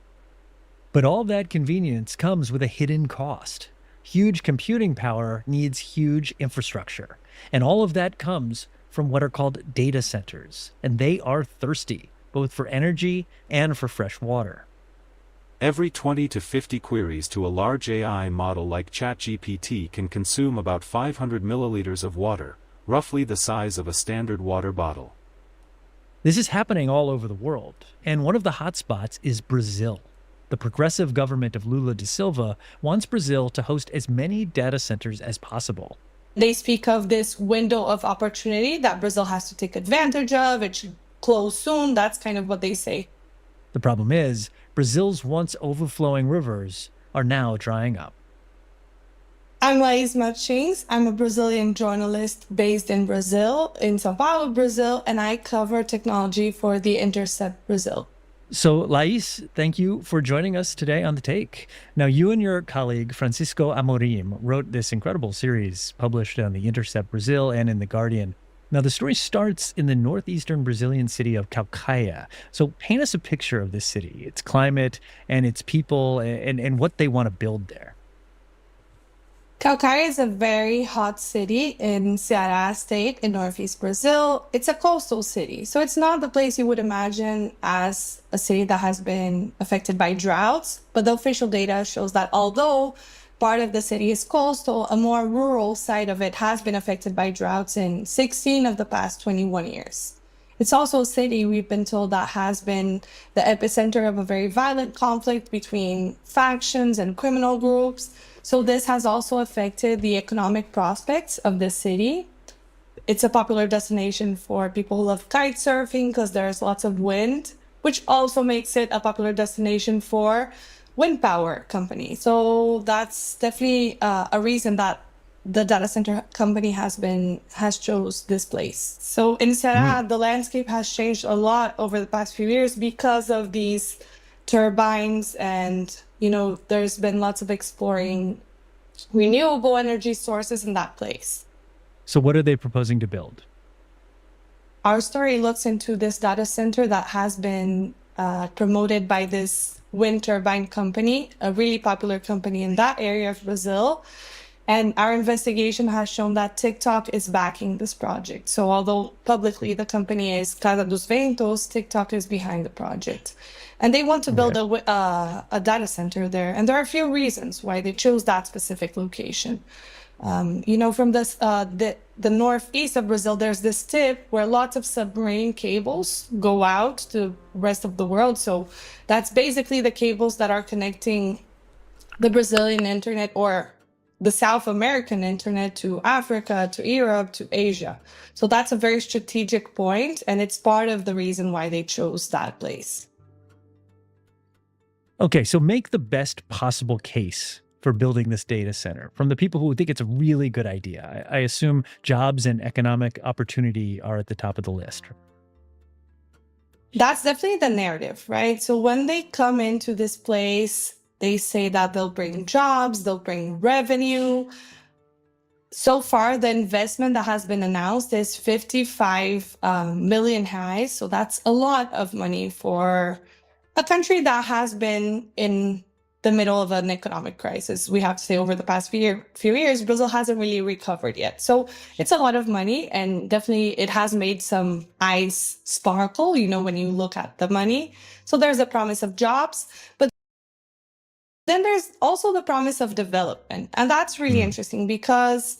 But all that convenience comes with a hidden cost. Huge computing power needs huge infrastructure. And all of that comes from what are called data centers. And they are thirsty, both for energy and for fresh water. Every 20 to 50 queries to a large AI model like ChatGPT can consume about 500 milliliters of water, roughly the size of a standard water bottle. This is happening all over the world. And one of the hotspots is Brazil. The progressive government of Lula da Silva wants Brazil to host as many data centers as possible. They speak of this window of opportunity that Brazil has to take advantage of. It should close soon. That's kind of what they say. The problem is, Brazil's once overflowing rivers are now drying up. I'm Laís Martins. I'm a Brazilian journalist based in Brazil, in São Paulo, Brazil, and I cover technology for The Intercept Brazil. So, Laís, thank you for joining us today on The Take. Now, you and your colleague, Francisco Amorim, wrote this incredible series published on The Intercept Brazil and in The Guardian. Now, the story starts in the northeastern Brazilian city of Calcaia. So paint us a picture of this city, its climate and its people and what they want to build there. Calcaia is a very hot city in Ceará state in northeast Brazil. It's a coastal city, so it's not the place you would imagine as a city that has been affected by droughts. But the official data shows that although part of the city is coastal, a more rural side of it has been affected by droughts in 16 of the past 21 years. It's also a city, we've been told, that has been the epicenter of a very violent conflict between factions and criminal groups. So this has also affected the economic prospects of the city. It's a popular destination for people who love kite surfing because there's lots of wind, which also makes it a popular destination for wind power companies. So that's definitely a reason that the data center company has chose this place. So in Ceará, the landscape has changed a lot over the past few years because of these turbines, and there's been lots of exploring renewable energy sources in that place. So what are they proposing to build? Our story looks into this data center that has been promoted by this wind turbine company, a really popular company in that area of Brazil. And our investigation has shown that TikTok is backing this project. So although publicly the company is Casa dos Ventos, TikTok is behind the project. And they want to build a data center there. And there are a few reasons why they chose that specific location. From the northeast of Brazil, there's this tip where lots of submarine cables go out to the rest of the world. So that's basically the cables that are connecting the Brazilian internet or the South American internet to Africa, to Europe, to Asia. So that's a very strategic point, and it's part of the reason why they chose that place. Okay, so make the best possible case for building this data center from the people who think it's a really good idea. I assume jobs and economic opportunity are at the top of the list. That's definitely the narrative, right? So when they come into this place, they say that they'll bring jobs, they'll bring revenue. So far, the investment that has been announced is 55 million reais. So that's a lot of money for a country that has been in the middle of an economic crisis. We have to say over the past few years, Brazil hasn't really recovered yet. So it's a lot of money, and definitely it has made some eyes sparkle, when you look at the money. So there's a promise of jobs, but then there's also the promise of development. And that's really interesting because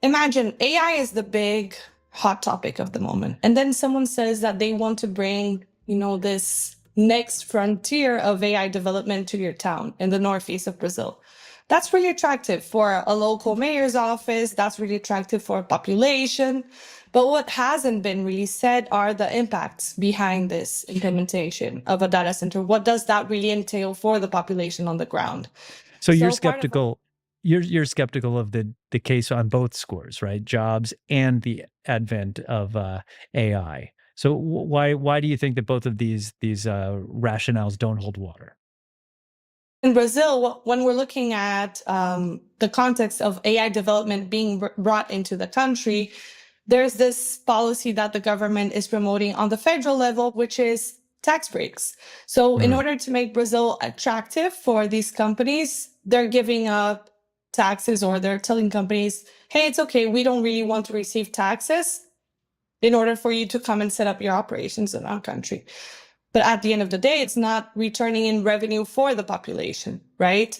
imagine AI is the big hot topic of the moment. And then someone says that they want to bring, this next frontier of AI development to your town in the northeast of Brazil. That's really attractive for a local mayor's office. That's really attractive for a population. But what hasn't been really said are the impacts behind this implementation of a data center. What does that really entail for the population on the ground? So you're skeptical. You're skeptical of the case on both scores, right? Jobs and the advent of AI. So why do you think that both of these rationales don't hold water? In Brazil, when we're looking at the context of AI development being brought into the country, there's this policy that the government is promoting on the federal level, which is tax breaks. So in order to make Brazil attractive for these companies, they're giving up taxes, or they're telling companies, hey, it's okay, we don't really want to receive taxes in order for you to come and set up your operations in our country. But at the end of the day, it's not returning in revenue for the population, right?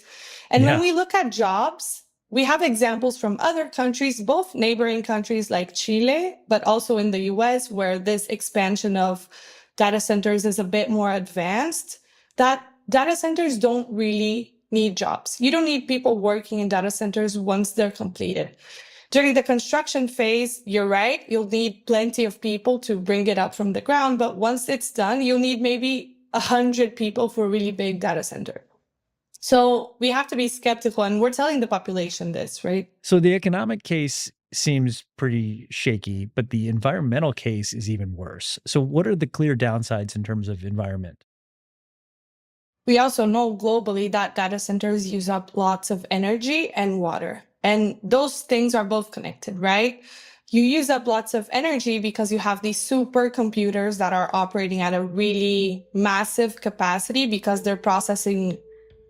And when we look at jobs, we have examples from other countries, both neighboring countries like Chile, but also in the US, where this expansion of data centers is a bit more advanced, that data centers don't really need jobs. You don't need people working in data centers once they're completed. During the construction phase, you're right, you'll need plenty of people to bring it up from the ground, but once it's done, you'll need maybe 100 people for a really big data center. So we have to be skeptical, and we're telling the population this, right? So the economic case seems pretty shaky, but the environmental case is even worse. So what are the clear downsides in terms of environment? We also know globally that data centers use up lots of energy and water. And those things are both connected, right? You use up lots of energy because you have these supercomputers that are operating at a really massive capacity because they're processing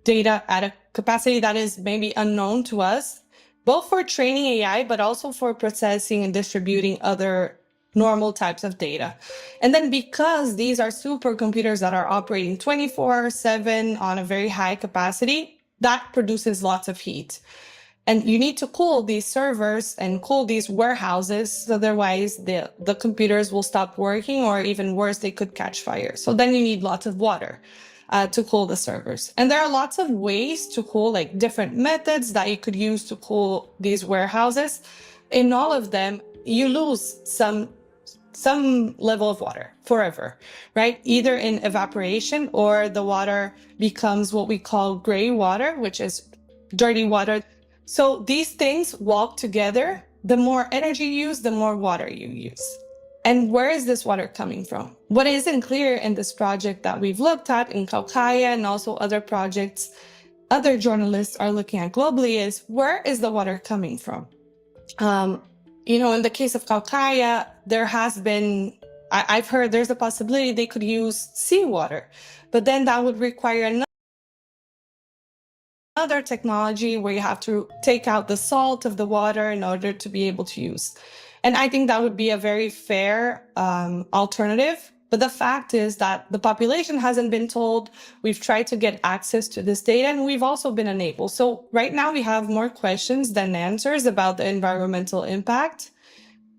data at a capacity that is maybe unknown to us, both for training AI, but also for processing and distributing other normal types of data. And then because these are supercomputers that are operating 24/7 on a very high capacity, that produces lots of heat. And you need to cool these servers and cool these warehouses, otherwise the computers will stop working, or even worse, they could catch fire. So then you need lots of water to cool the servers. And there are lots of ways to cool, like different methods that you could use to cool these warehouses. In all of them, you lose some level of water forever, right? Either in evaporation, or the water becomes what we call gray water, which is dirty water. So these things walk together. The more energy you use, the more water you use. And where is this water coming from? What isn't clear in this project that we've looked at in Caucaia, and also other projects other journalists are looking at globally, is where is the water coming from? In the case of Caucaia, there has been, I've heard there's a possibility they could use seawater, but then that would require another technology where you have to take out the salt of the water in order to be able to use. And I think that would be a very fair alternative. But the fact is that the population hasn't been told. We've tried to get access to this data, and we've also been unable. So right now we have more questions than answers about the environmental impact.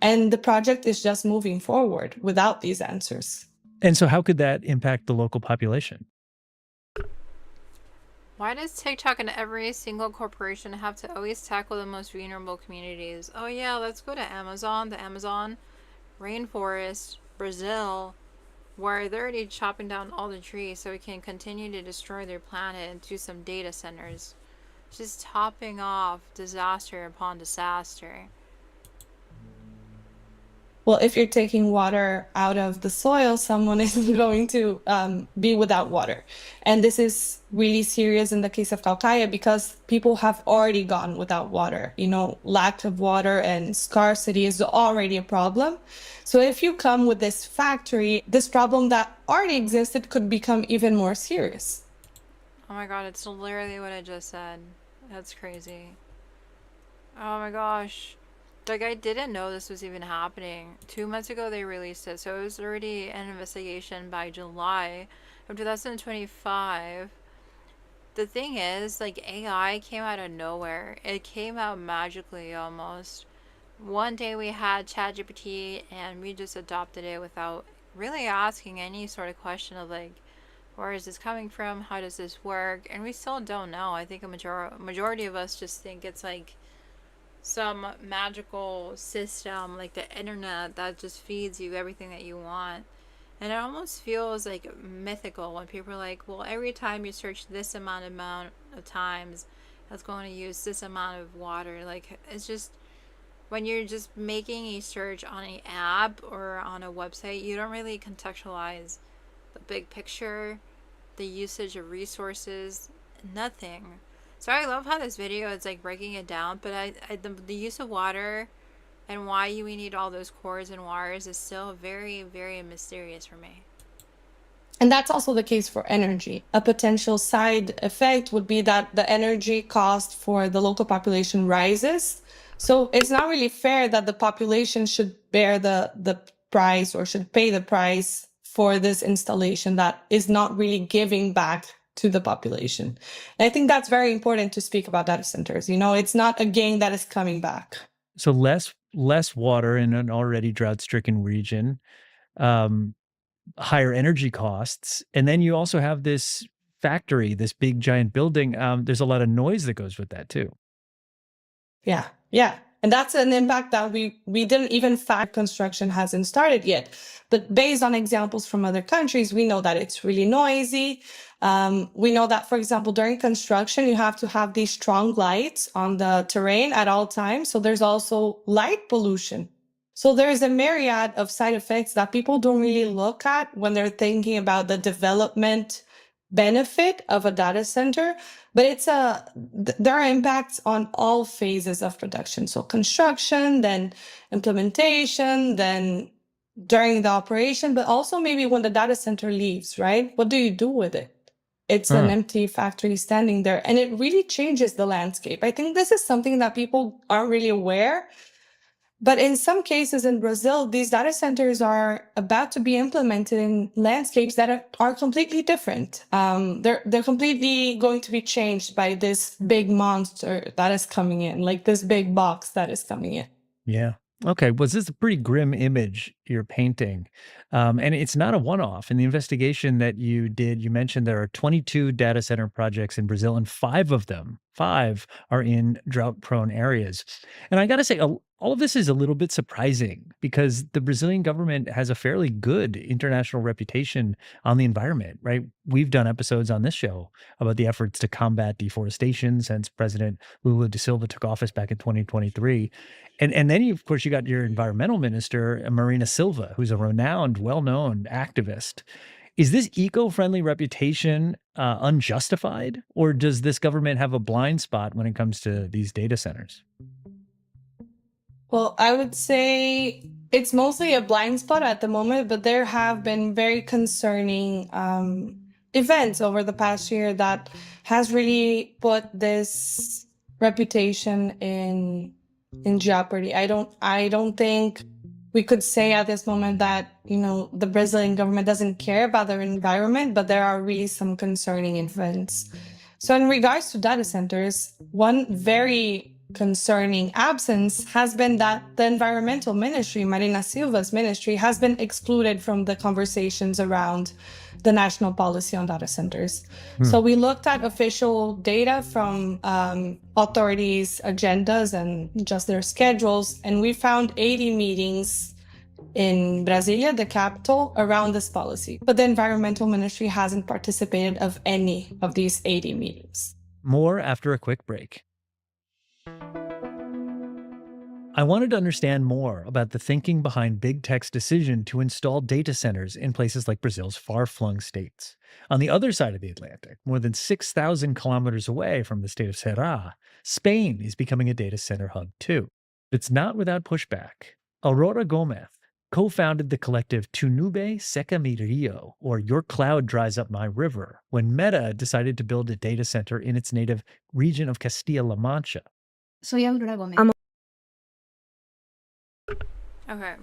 And the project is just moving forward without these answers. And so how could that impact the local population? Why does TikTok and every single corporation have to always tackle the most vulnerable communities? Oh yeah, let's go to Amazon, the Amazon rainforest, Brazil, where they're already chopping down all the trees so we can continue to destroy their planet and do some data centers. Just topping off disaster upon disaster. Well, if you're taking water out of the soil, someone is going to be without water. And this is really serious in the case of Caucaia because people have already gone without water. You know, lack of water and scarcity is already a problem. So if you come with this factory, this problem that already existed could become even more serious. Oh my god, it's literally what I just said. That's crazy. Oh my gosh. Like, I didn't know this was even happening. 2 months ago they released it, so it was already an investigation by July of 2025. The thing is, like, AI came out of nowhere. It came out magically almost. One day we had ChatGPT and we just adopted it without really asking any sort of question of like, where is this coming from? How does this work? And we still don't know. I think a majority of us just think it's like some magical system like the internet that just feeds you everything that you want. And it almost feels like mythical when people are like, well, every time you search this amount of times, that's going to use this amount of water. Like, it's just, when you're just making a search on an app or on a website, you don't really contextualize the big picture, the usage of resources, nothing. So I love how this video is like breaking it down, but the use of water and why we need all those cords and wires is still very, very mysterious for me. And that's also the case for energy. A potential side effect would be that the energy cost for the local population rises. So it's not really fair that the population should bear the price or should pay the price for this installation that is not really giving back to the population. And I think that's very important to speak about data centers. You know, it's not a gain that is coming back. So less water in an already drought-stricken region, higher energy costs, and then you also have this factory, this big giant building. There's a lot of noise that goes with that too. Yeah. And that's an impact that we didn't even fact construction hasn't started yet. But based on examples from other countries, we know that it's really noisy. We know that, for example, during construction, you have to have these strong lights on the terrain at all times. So there's also light pollution. So there's a myriad of side effects that people don't really look at when they're thinking about the development benefit of a data center, but there are impacts on all phases of production. So construction, then implementation, then during the operation, but also maybe when the data center leaves, right? What do you do with it? It's an empty factory standing there, and it really changes the landscape. I think this is something that people aren't really aware. But in some cases in Brazil, these data centers are about to be implemented in landscapes that are completely different. They're completely going to be changed by this big monster that is coming in, like this big box that is coming in. Yeah. Okay. Was this a pretty grim image you're painting? And it's not a one-off. In the investigation that you did, you mentioned there are 22 data center projects in Brazil, and five are in drought-prone areas. And I got to say, all of this is a little bit surprising because the Brazilian government has a fairly good international reputation on the environment, right? We've done episodes on this show about the efforts to combat deforestation since President Lula da Silva took office back in 2023. And then, of course, you got your environmental minister, Marina Silva, who's a renowned, well-known activist. Is this eco-friendly reputation unjustified, or does this government have a blind spot when it comes to these data centers? Well, I would say it's mostly a blind spot at the moment, but there have been very concerning events over the past year that has really put this reputation in jeopardy. I don't think we could say at this moment that, you know, the Brazilian government doesn't care about their environment, but there are really some concerning events. So in regards to data centers, one very concerning absence has been that the environmental ministry, Marina Silva's ministry, has been excluded from the conversations around the national policy on data centers. So we looked at official data from authorities' agendas and just their schedules, and we found 80 meetings in Brasilia, the capital, around this policy. But the environmental ministry hasn't participated of any of these 80 meetings. More after a quick break. I wanted to understand more about the thinking behind Big Tech's decision to install data centers in places like Brazil's far-flung states. On the other side of the Atlantic, more than 6,000 kilometers away from the state of Ceará, Spain is becoming a data center hub too. It's not without pushback. Aurora Gomez co-founded the collective Tu Nube Seca Mi Rio, or Your Cloud Dries Up My River, when Meta decided to build a data center in its native region of Castilla-La Mancha. Soy Aurora Gomez. Okay.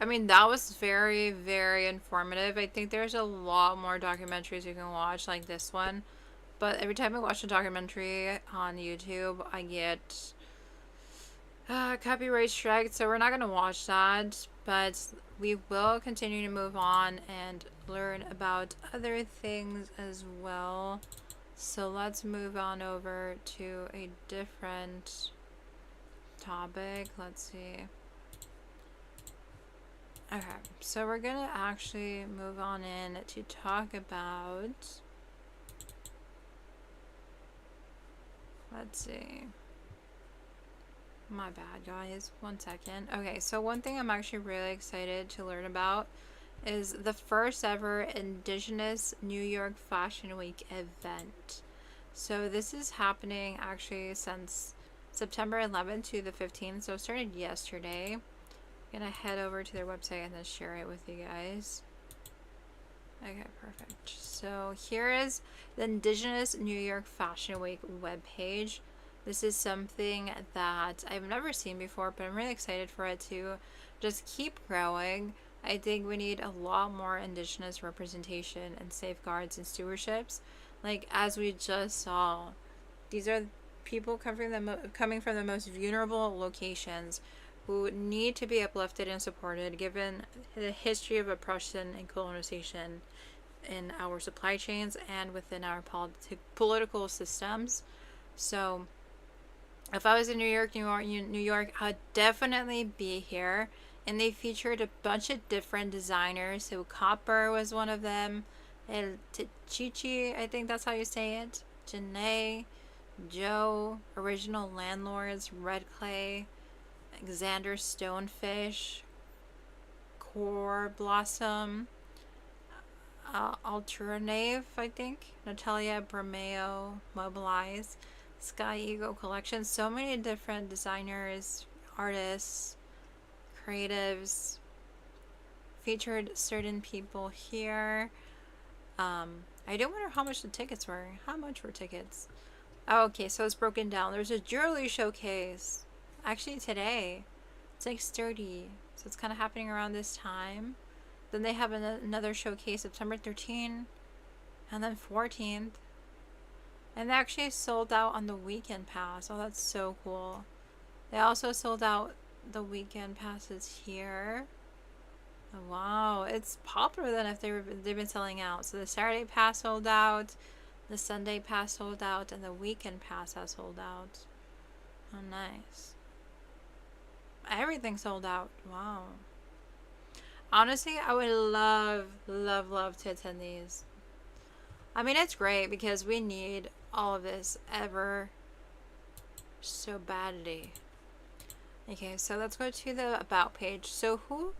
I mean, that was very, very informative. I think there's a lot more documentaries you can watch like this one. But every time I watch a documentary on YouTube, I get copyright strike. So we're not going to watch that. But we will continue to move on and learn about other things as well. So let's move on over to a different topic. Let's see. Okay, so we're gonna actually move on in to talk about, let's see, my bad guys, 1 second. Okay, so one thing I'm actually really excited to learn about is the first ever Indigenous New York Fashion Week event. So this is happening actually since September 11th to the 15th, so it started yesterday. I'm gonna head over to their website and then share it with you guys. Okay, perfect. So here is the Indigenous New York Fashion Week webpage. This is something that I've never seen before, but I'm really excited for it to just keep growing. I think we need a lot more Indigenous representation and safeguards and stewardships. Like, as we just saw, these are people coming from the most vulnerable locations who need to be uplifted and supported given the history of oppression and colonization in our supply chains and within our political systems. So if I was in New York, I'd definitely be here. And they featured a bunch of different designers. So Copper was one of them. El Chichi, I think that's how you say it. Janae, Joe, Original Landlords, Red Clay, Xander Stonefish, Core Blossom, Alternave, I think, Natalia Bromeo, Mobilize, Sky Eagle Collection. So many different designers, artists, creatives, featured certain people here. I do wonder how much the tickets were. How much were tickets? Oh, okay, so it's broken down. There's a jewelry showcase. Actually today, 6:30, so it's kind of happening around this time. Then they have another showcase September 13th, and then 14th, and they actually sold out on the weekend pass. Oh, that's so cool. They also sold out the weekend passes here. Oh, wow, it's popular then if they've been selling out. So the Saturday pass sold out, the Sunday pass sold out, and the weekend pass has sold out. Oh, nice. Everything sold out. Wow. Honestly, I would love to attend these. I mean, it's great because we need all of this ever so badly. Okay, so let's go to the About page. So who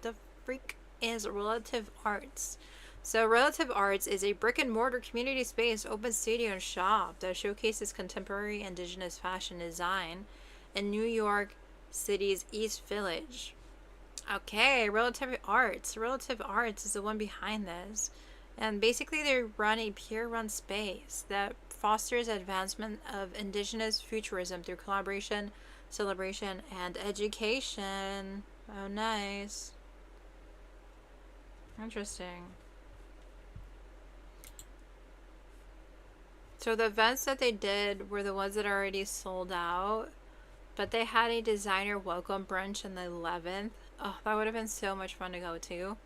the freak is Relative Arts? So Relative Arts is a brick and mortar community space, open studio and shop that showcases contemporary Indigenous fashion design in New York City's East Village. Okay, Relative Arts. Relative Arts is the one behind this. And basically they run a peer-run space that fosters advancement of Indigenous futurism through collaboration, celebration, and education. Oh, nice. Interesting. So the events that they did were the ones that are already sold out, but they had a designer welcome brunch on the 11th. Oh, that would have been so much fun to go to.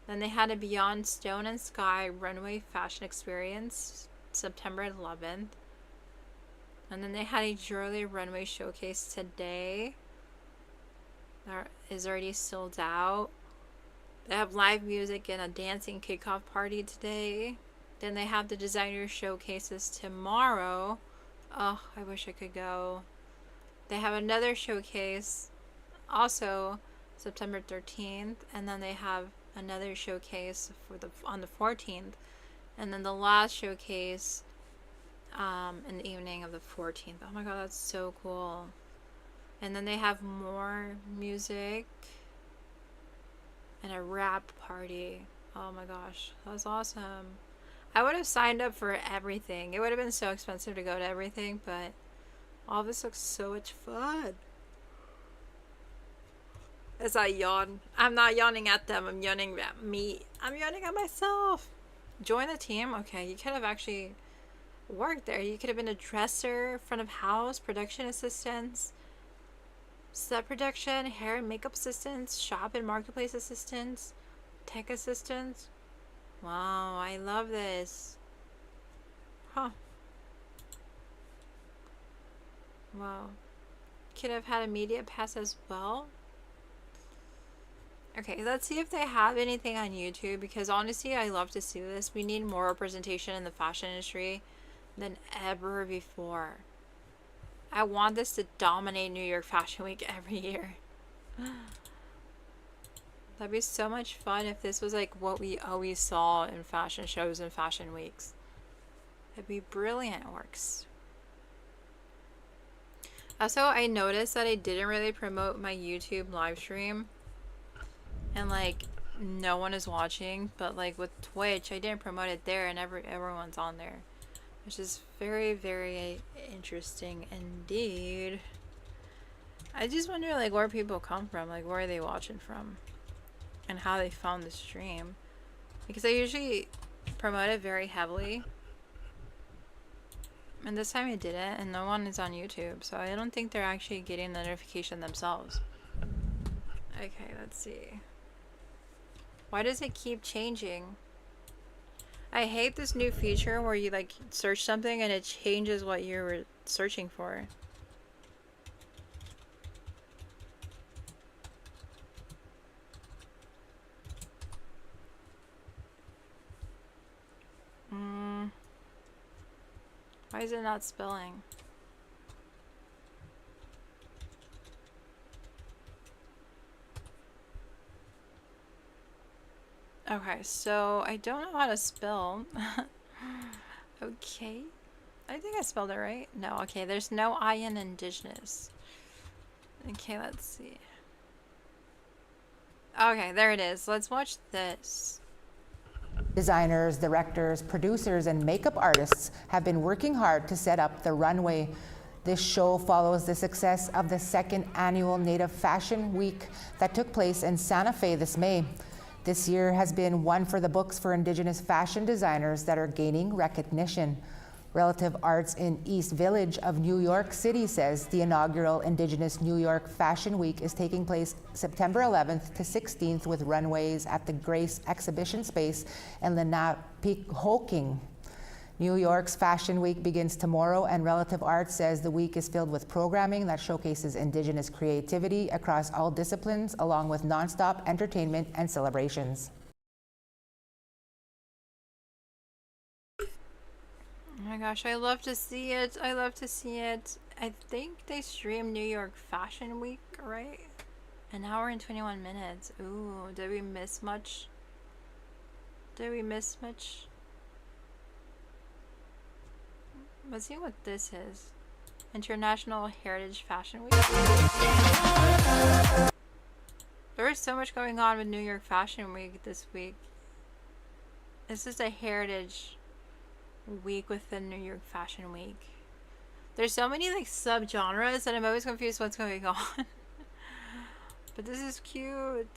Then they had a Beyond Stone and Sky runway fashion experience September 11th. And then they had a jewelry runway showcase today. That is already sold out. They have live music and a dancing kickoff party today. Then they have the designer showcases tomorrow. Oh, I wish I could go. They have another showcase also September 13th, and then they have another showcase for on the 14th, and then the last showcase in the evening of the 14th. Oh my god, that's so cool. And then they have more music and a rap party. Oh my gosh, that's awesome. I would have signed up for everything. It would have been so expensive to go to everything, but all this looks so much fun. As I yawn, I'm not yawning at them, I'm yawning at me. I'm yawning at myself. Join the team? Okay, you could have actually worked there. You could have been a dresser, front of house, production assistants, set production, hair and makeup assistants, shop and marketplace assistants, tech assistants. Wow, I love this. Huh. Wow. Could have had a media pass as well. Okay, let's see if they have anything on YouTube, because honestly, I love to see this. We need more representation in the fashion industry than ever before. I want this to dominate New York Fashion Week every year. That'd be so much fun if this was like what we always saw in fashion shows and fashion weeks. It'd be brilliant works. Also, I noticed that I didn't really promote my YouTube live stream, and like no one is watching, but like with Twitch I didn't promote it there, and everyone's on there, which is very, very interesting indeed. I just wonder like where people come from, like where are they watching from and how they found the stream, because I usually promote it very heavily, and this time I didn't, and no one is on YouTube, so I don't think they're actually getting the notification themselves. Okay, let's see. Why does it keep changing? I hate this new feature where you like search something and it changes what you were searching for. Why is it not spelling? Okay, so I don't know how to spell. Okay. I think I spelled it right. No, okay, there's no I in Indigenous. Okay, let's see. Okay, there it is. Let's watch this. Designers, directors, producers, and makeup artists have been working hard to set up the runway. This show follows the success of the second annual Native Fashion Week that took place in Santa Fe this May. This year has been one for the books for Indigenous fashion designers that are gaining recognition. Relative Arts in East Village of New York City says the inaugural Indigenous New York Fashion Week is taking place September 11th to 16th with runways at the Grace Exhibition Space and Lenapehoking. New York's Fashion Week begins tomorrow, and Relative Arts says the week is filled with programming that showcases Indigenous creativity across all disciplines, along with nonstop entertainment and celebrations. Oh my gosh, I love to see it. I love to see it. I think they stream New York Fashion Week, right? An hour and 21 minutes. Ooh, did we miss much? Did we miss much? Let's see what this is. International Heritage Fashion Week. There is so much going on with New York Fashion Week this week. This is a heritage week within New York Fashion Week. There's so many like sub-genres that I'm always confused what's going on. But this is cute.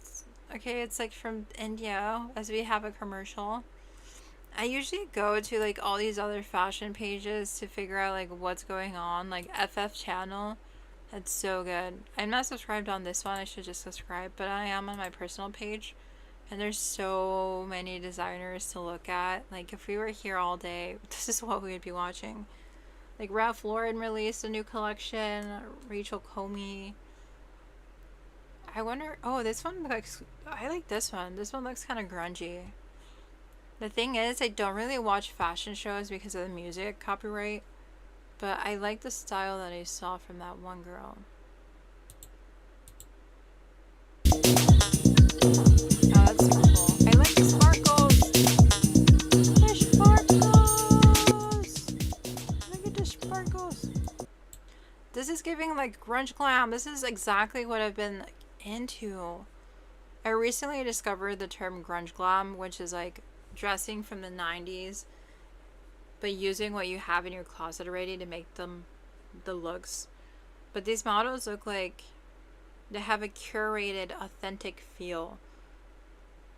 Okay, it's like from India, as we have a commercial. I usually go to like all these other fashion pages to figure out like what's going on, like FF channel. That's so good. I'm not subscribed on this one. I should just subscribe, but I am on my personal page, and there's so many designers to look at. Like if we were here all day, this is what we would be watching. Like Ralph Lauren released a new collection, Rachel Comey. I wonder, oh, this one looks, I like this one. This one looks kind of grungy. The thing is, I don't really watch fashion shows because of the music copyright, but I like the style that I saw from that one girl. Oh, that's so cool. I like the sparkles! The sparkles! Look at the sparkles! This is giving like grunge glam. This is exactly what I've been into. I recently discovered the term grunge glam, which is like dressing from the 90s, but using what you have in your closet already to make them the looks. But these models look like they have a curated, authentic feel.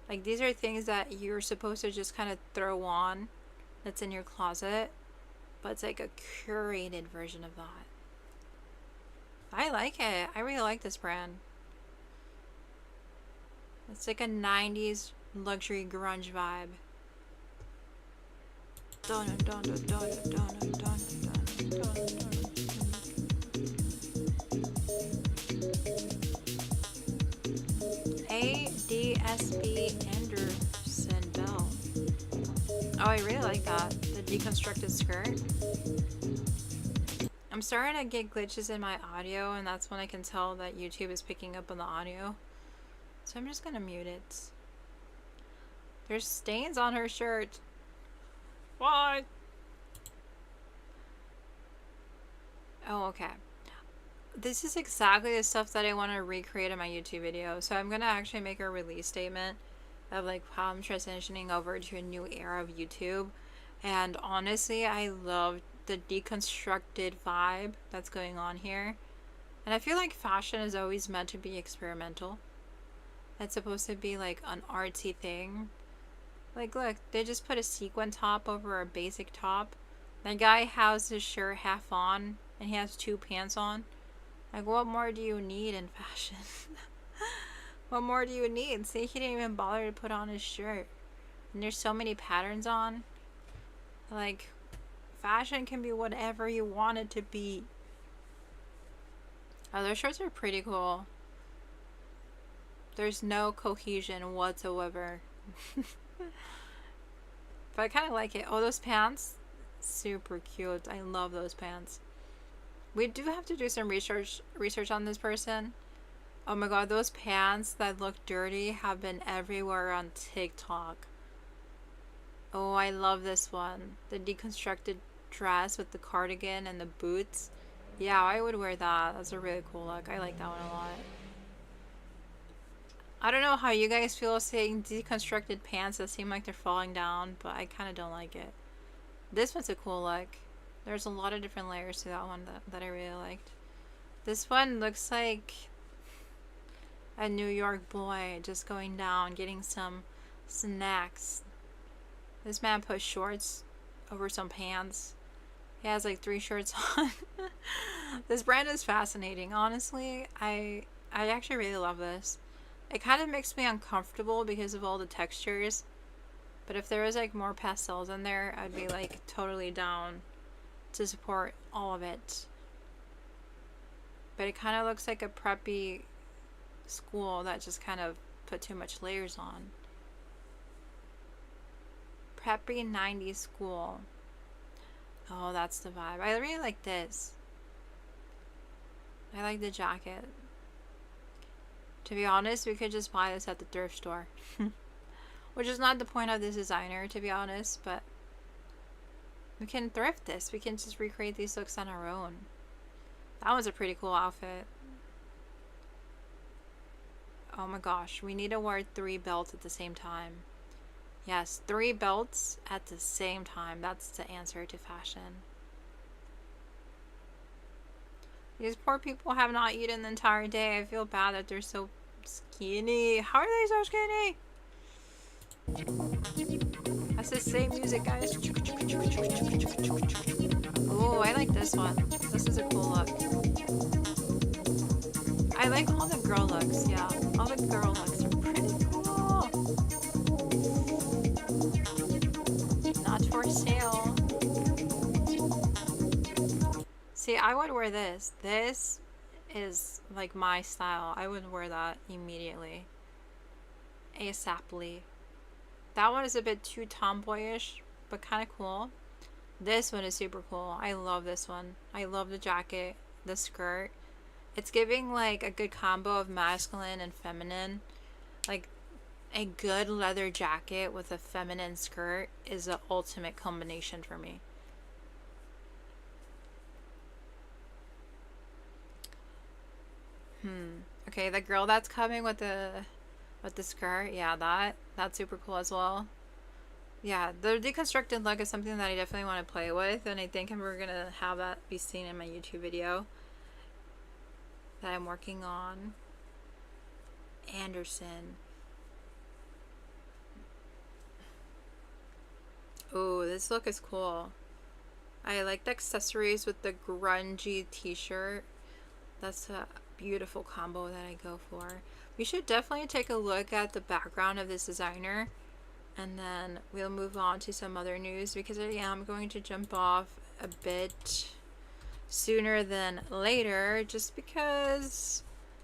Like these are things that you're supposed to just kind of throw on that's in your closet, but it's like a curated version of that. I like it. I really like this brand. It's like a 90s luxury grunge vibe. ADSB Anderson Bell. Oh, I really like that. The deconstructed skirt. I'm starting to get glitches in my audio, and that's when I can tell that YouTube is picking up on the audio. So I'm just gonna mute it. There's stains on her shirt. Why? Oh, okay. This is exactly the stuff that I want to recreate in my YouTube video. So I'm gonna actually make a release statement of like how I'm transitioning over to a new era of YouTube. And honestly, I love the deconstructed vibe that's going on here. And I feel like fashion is always meant to be experimental. It's supposed to be like an artsy thing. Like look, they just put a sequin top over a basic top. That guy has his shirt half on and he has two pants on. Like what more do you need in fashion? What more do you need? See, he didn't even bother to put on his shirt. And there's so many patterns on. Like, fashion can be whatever you want it to be. Oh, those shirts are pretty cool. There's no cohesion whatsoever. But I kind of like it. Oh, those pants. Super cute. I love those pants. We do have to do some research on this person. Oh my god, those pants that look dirty have been everywhere on TikTok. Oh, I love this one. The deconstructed dress with the cardigan and the boots. Yeah, I would wear that. That's a really cool look. I like that one a lot. I don't know how you guys feel seeing deconstructed pants that seem like they're falling down, but I kind of don't like it. This one's a cool look. There's a lot of different layers to that one that I really liked. This one looks like a New York boy just going down, getting some snacks. This man put shorts over some pants. He has like 3 shirts on. This brand is fascinating. Honestly, I actually really love this. It kind of makes me uncomfortable because of all the textures. But if there was like more pastels in there, I'd be like totally down to support all of it. But it kind of looks like a preppy school that just kind of put too much layers on. Preppy 90s school. Oh, that's the vibe. I really like this. I like the jacket. To be honest, we could just buy this at the thrift store. Which is not the point of this designer, to be honest, but we can thrift this. We can just recreate these looks on our own. That was a pretty cool outfit. Oh my gosh, we need to wear 3 belts at the same time. Yes, 3 belts at the same time. That's the answer to fashion. These poor people have not eaten the entire day. I feel bad that they're so skinny. How are they so skinny? A It's the same music, guys. Oh, I like this one. This is a cool look. I like all the girl looks, yeah. All the girl looks are pretty cool. Not for sale. See, I would wear this. This is like my style. I would wear that immediately. ASAPly. That one is a bit too tomboyish, but kind of cool. This one is super cool. I love this one. I love the jacket, the skirt. It's giving like a good combo of masculine and feminine. Like a good leather jacket with a feminine skirt is the ultimate combination for me. Okay, the girl that's coming with the skirt, yeah, that's super cool as well. Yeah, the deconstructed look is something that I definitely want to play with, and I think we're gonna have that be seen in my YouTube video that I'm working on. Anderson. Oh, this look is cool. I like the accessories with the grungy t-shirt. That's a beautiful combo that I go for. We should definitely take a look at the background of this designer, and then we'll move on to some other news, because I am going to jump off a bit sooner than later just because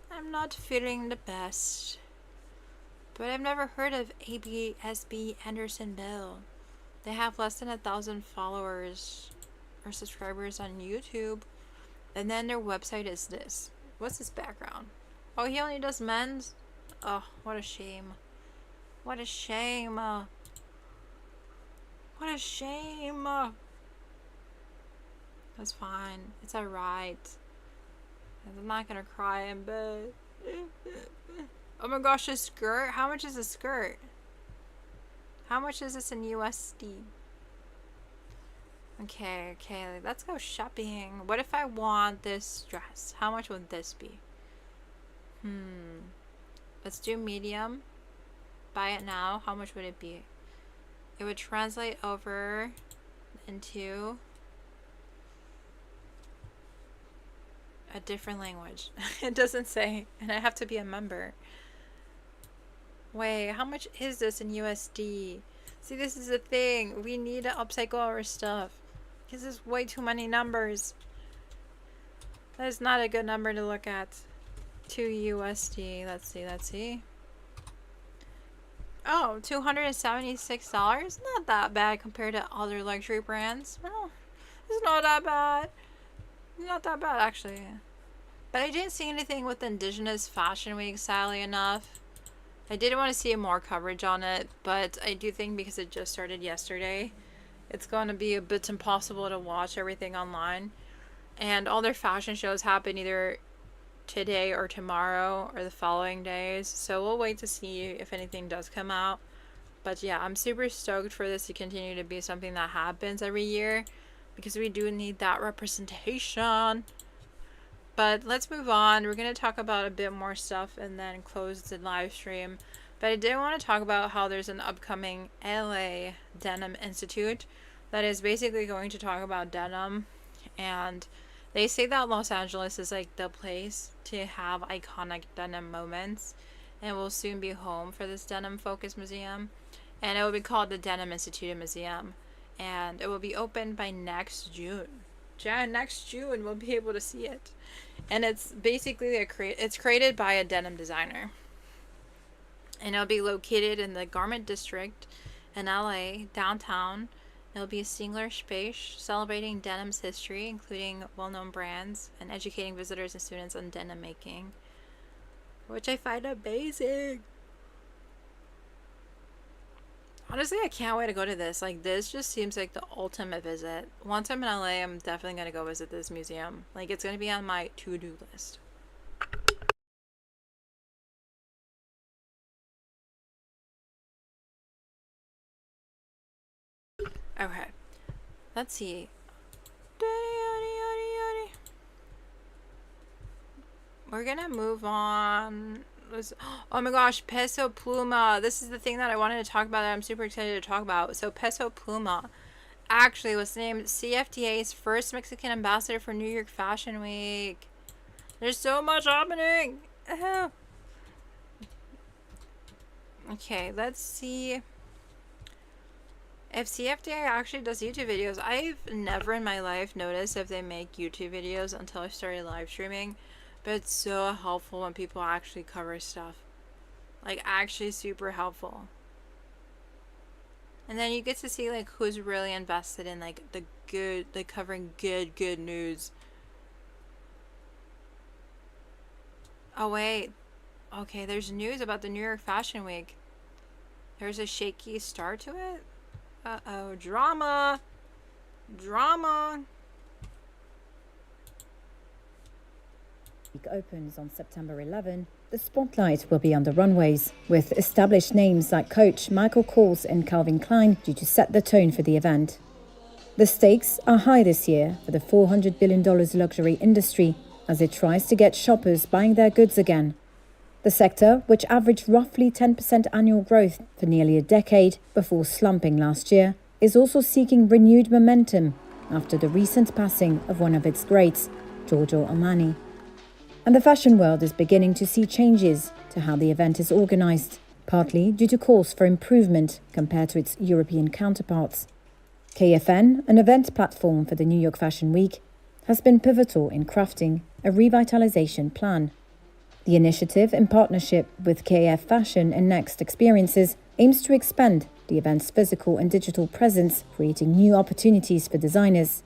I'm not feeling the best. But I've never heard of ABSB Anderson Bell. They have less than 1,000 followers or subscribers on YouTube, and then their website is this. What's his background? Oh, he only does men's? Oh, what a shame. What a shame. What a shame. That's fine. It's alright. I'm not gonna cry in bed. Oh my gosh, a skirt? How much is a skirt? How much is this in USD? Okay, let's go shopping. What if I want this dress? How much would this be? Let's do medium. Buy it now. How much would it be? It would translate over into a different language. It doesn't say, and I have to be a member. Wait, how much is this in USD? See, this is the thing. We need to upcycle our stuff, because there's way too many numbers. That is not a good number to look at. To USD. Let's see. Oh, $276? Not that bad compared to other luxury brands. Well, it's not that bad. Not that bad, actually. But I didn't see anything with Indigenous Fashion Week, sadly enough. I did want to see more coverage on it, but I do think because it just started yesterday, it's going to be a bit impossible to watch everything online. And all their fashion shows happen either today or tomorrow or the following days, so we'll wait to see if anything does come out. But yeah, I'm super stoked for this to continue to be something that happens every year, because we do need that representation. But let's move on. We're going to talk about a bit more stuff and then close the live stream. But I did want to talk about how there's an upcoming LA Denim Institute that is basically going to talk about denim, and they say that Los Angeles is like the place to have iconic denim moments, and will soon be home for this denim focused museum, and it will be called the Denim Institute Museum, and it will be open by next June. Next June we'll be able to see it, and it's basically it's created by a denim designer, and it'll be located in the Garment District in LA downtown. It'll be a singular space celebrating denim's history, including well-known brands, and educating visitors and students on denim making, which I find amazing. Honestly, I can't wait to go to this. Like, this just seems like the ultimate visit. Once I'm in LA, I'm definitely going to go visit this museum. Like, it's going to be on my to-do list. Okay, let's see. We're gonna move on. Oh my gosh, Peso Pluma. This is the thing that I wanted to talk about that I'm super excited to talk about. So Peso Pluma actually was named CFDA's first Mexican ambassador for New York Fashion Week. There's so much happening. Okay, let's see if CFDA actually does YouTube videos. I've never in my life noticed if they make YouTube videos until I started live streaming, but it's so helpful when people actually cover stuff. Like, actually super helpful. And then you get to see like who's really invested in like the good, like covering good news. Oh wait, okay, there's news about the New York Fashion Week. There's a shaky start to it. Uh-oh, drama. Week opens on September 11. The spotlight will be on the runways, with established names like Coach, Michael Kors and Calvin Klein due to set the tone for the event. The stakes are high this year for the $400 billion luxury industry as it tries to get shoppers buying their goods again. The sector, which averaged roughly 10% annual growth for nearly a decade before slumping last year, is also seeking renewed momentum after the recent passing of one of its greats, Giorgio Armani. And the fashion world is beginning to see changes to how the event is organized, partly due to calls for improvement compared to its European counterparts. KFN, an event platform for the New York Fashion Week, has been pivotal in crafting a revitalization plan. The initiative, in partnership with KF Fashion and Next Experiences, aims to expand the event's physical and digital presence, creating new opportunities for designers.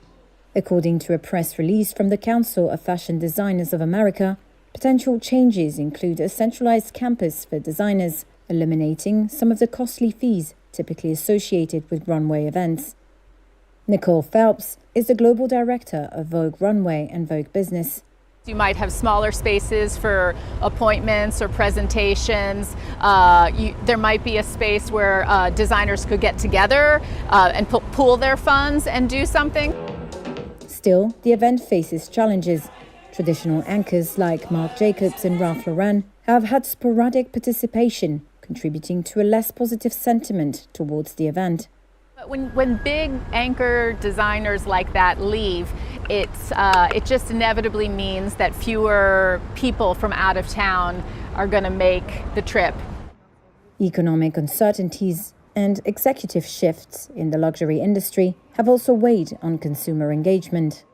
According to a press release from the Council of Fashion Designers of America, potential changes include a centralized campus for designers, eliminating some of the costly fees typically associated with runway events. Nicole Phelps is the global director of Vogue Runway and Vogue Business. You might have smaller spaces for appointments or presentations. There might be a space where designers could get together and pool their funds and do something. Still, the event faces challenges. Traditional anchors like Marc Jacobs and Ralph Lauren have had sporadic participation, contributing to a less positive sentiment towards the event. When big anchor designers like that leave, it just inevitably means that fewer people from out of town are going to make the trip. Economic uncertainties and executive shifts in the luxury industry have also weighed on consumer engagement.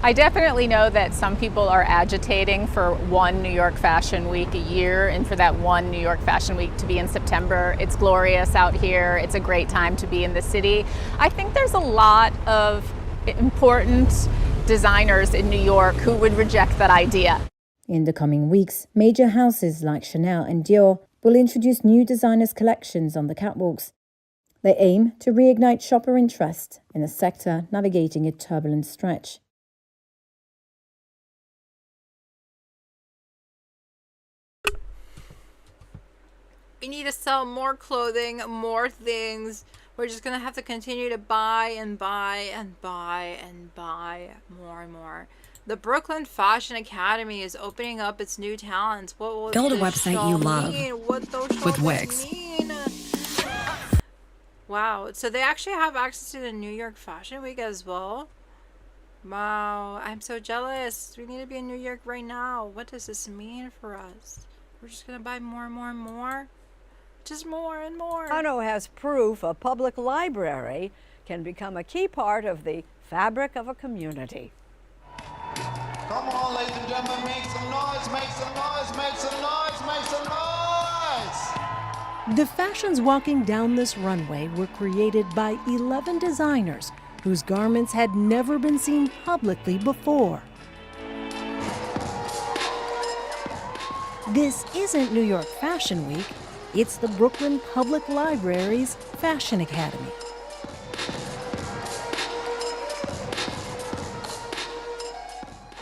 I definitely know that some people are agitating for one New York Fashion Week a year and for that one New York Fashion Week to be in September. It's glorious out here. It's a great time to be in the city. I think there's a lot of important designers in New York who would reject that idea. In the coming weeks, major houses like Chanel and Dior will introduce new designers' collections on the catwalks. They aim to reignite shopper interest in a sector navigating a turbulent stretch. We need to sell more clothing, more things. We're just gonna have to continue to buy and buy and buy and buy more and more. The Brooklyn Fashion Academy is opening up its new talents. What will build a website you love with Wix? Wow, so they actually have access to the New York Fashion Week as well. Wow, I'm so jealous. We need to be in New York right now. What does this mean for us? We're just gonna buy more and more and more. Just more and more. Toronto has proof a public library can become a key part of the fabric of a community. Come on, ladies and gentlemen, make some noise, make some noise, make some noise, make some noise! The fashions walking down this runway were created by 11 designers whose garments had never been seen publicly before. This isn't New York Fashion Week. It's the Brooklyn Public Library's Fashion Academy.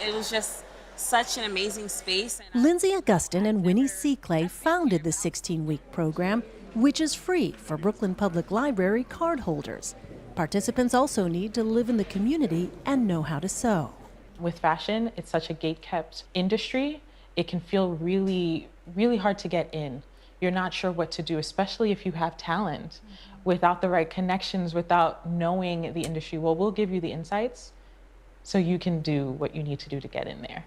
It was just such an amazing space. Lindsay Augustin and Winnie Seaclay founded the 16-week program, which is free for Brooklyn Public Library cardholders. Participants also need to live in the community and know how to sew. With fashion, it's such a gate-kept industry. It can feel really really hard to get in. You're not sure what to do, especially if you have talent. Without the right connections, without knowing the industry. Well, we'll give you the insights so you can do what you need to do to get in there.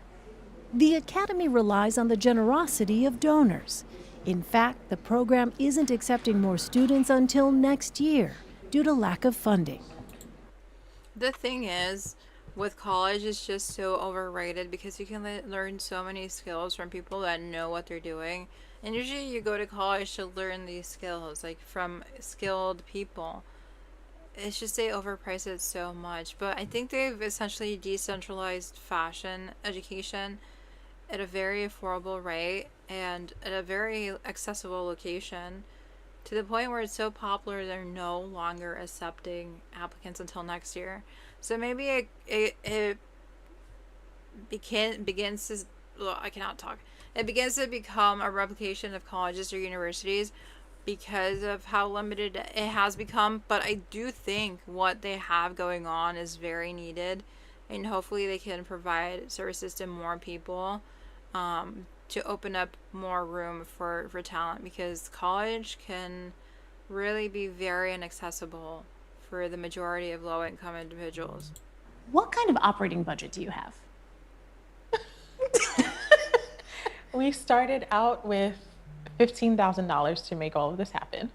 The Academy relies on the generosity of donors. In fact, the program isn't accepting more students until next year due to lack of funding. The thing is, with college, it's just so overrated because you can learn so many skills from people that know what they're doing. And usually you go to college to learn these skills, like from skilled people. It's just they overprice it so much. But I think they've essentially decentralized fashion education at a very affordable rate and at a very accessible location, to the point where it's so popular they're no longer accepting applicants until next year. So maybe it begins to, well, I cannot talk. It begins to become a replication of colleges or universities because of how limited it has become. But I do think what they have going on is very needed, and hopefully they can provide services to more people, to open up more room for talent, because college can really be very inaccessible for the majority of low-income individuals. What kind of operating budget do you have? We started out with $15,000 to make all of this happen,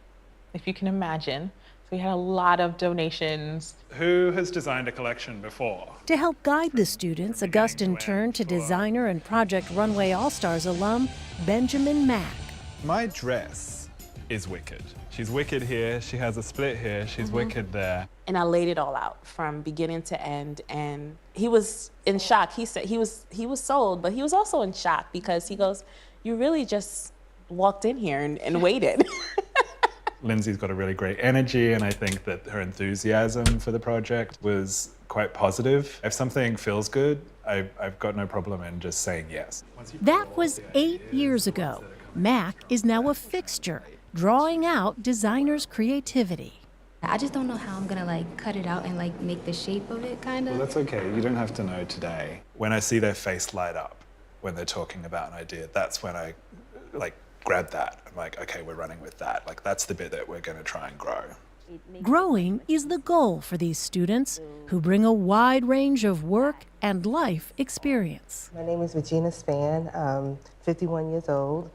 if you can imagine. So we had a lot of donations. Who has designed a collection before? To help guide the students, Augustine turned to designer and Project Runway All-Stars alum Benjamin Mack. My dress is wicked. She's wicked here, she has a split here, she's wicked there. And I laid it all out from beginning to end, and he was in shock. He said he was sold, but he was also in shock because he goes, "You really just walked in here and waited." Lindsay's got a really great energy, and I think that her enthusiasm for the project was quite positive. If something feels good, I've got no problem in just saying yes. That was 8 years ago. Mack is now a fixture, drawing out designers' creativity. I just don't know how I'm gonna like cut it out and like make the shape of it, kind of. Well, that's okay. You don't have to know today. When I see their face light up when they're talking about an idea, that's when I like grab that. I'm like, okay, we're running with that. Like, that's the bit that we're going to try and grow. Growing is the goal for these students who bring a wide range of work and life experience. My name is Regina Spann. I'm 51 years old.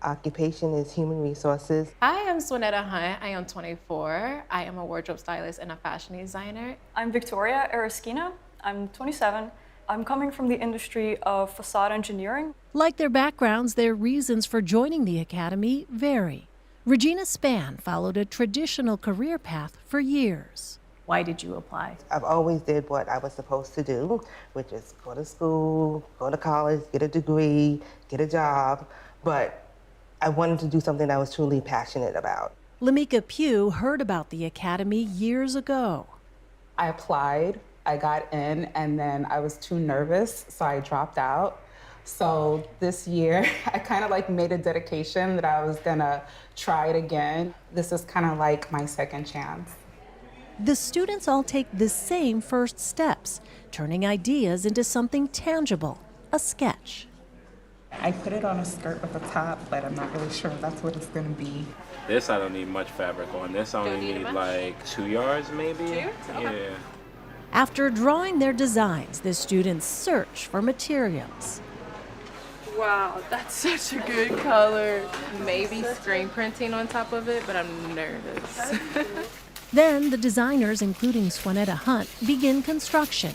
Occupation is human resources. I am Swanetta Hunt. I am 24. I am a wardrobe stylist and a fashion designer. I'm Victoria Araskina. I'm 27. I'm coming from the industry of facade engineering. Like their backgrounds, their reasons for joining the academy vary. Regina Spann followed a traditional career path for years. Why did you apply? I've always did what I was supposed to do, which is go to school, go to college, get a degree, get a job, but I wanted to do something I was truly passionate about. Lamika Pugh heard about the academy years ago. I applied, I got in, and then I was too nervous, so I dropped out. So this year, I kind of like made a dedication that I was gonna try it again. This is kind of like my second chance. The students all take the same first steps, turning ideas into something tangible, a sketch. I put it on a skirt with a top, but I'm not really sure that's what it's gonna be. This I don't need much fabric on. This I only need like 2 yards maybe. 2 yards? Okay. Yeah. After drawing their designs, the students search for materials. Wow, that's such a good color. Maybe screen printing on top of it, but I'm nervous. Then the designers, including Swanetta Hunt, begin construction.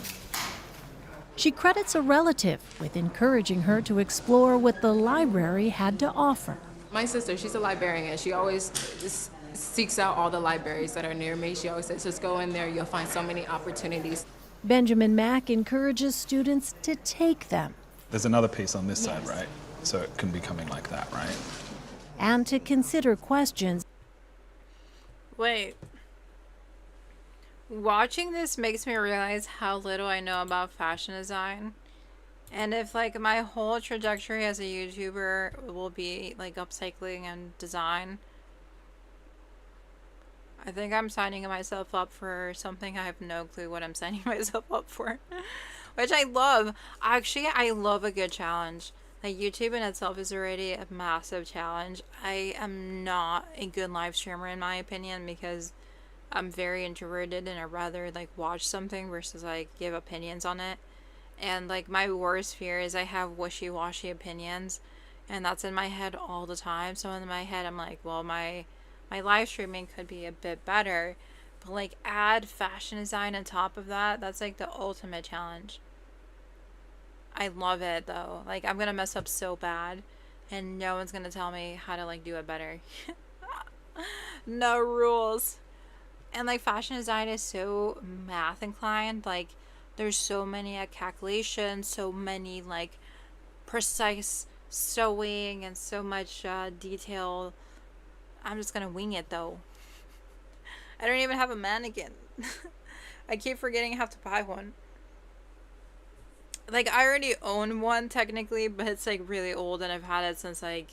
She credits a relative with encouraging her to explore what the library had to offer. My sister, she's a librarian. She always just seeks out all the libraries that are near me. She always says, just go in there, you'll find so many opportunities. Benjamin Mack encourages students to take them. There's another piece on this side, right? So it can be coming like that, right? And to consider questions. Wait. Watching this makes me realize how little I know about fashion design. And if like my whole trajectory as a YouTuber will be like upcycling and design, I think I'm signing myself up for something I have no clue what I'm signing myself up for. Which I love. Actually, I love a good challenge. Like, YouTube in itself is already a massive challenge. I am not a good live streamer in my opinion because I'm very introverted and I'd rather like watch something versus like give opinions on it. And like my worst fear is I have wishy-washy opinions, and that's in my head all the time. So in my head I'm like, well, my live streaming could be a bit better, but like add fashion design on top of that, that's like the ultimate challenge. I love it though. Like, I'm gonna mess up so bad and no one's gonna tell me how to like do it better. No rules. And like fashion design is so math inclined. Like, there's so many calculations, so many like precise sewing and so much detail. I'm just gonna wing it though. I don't even have a mannequin. I keep forgetting I have to buy one. Like, I already own one technically, but it's like really old and I've had it since like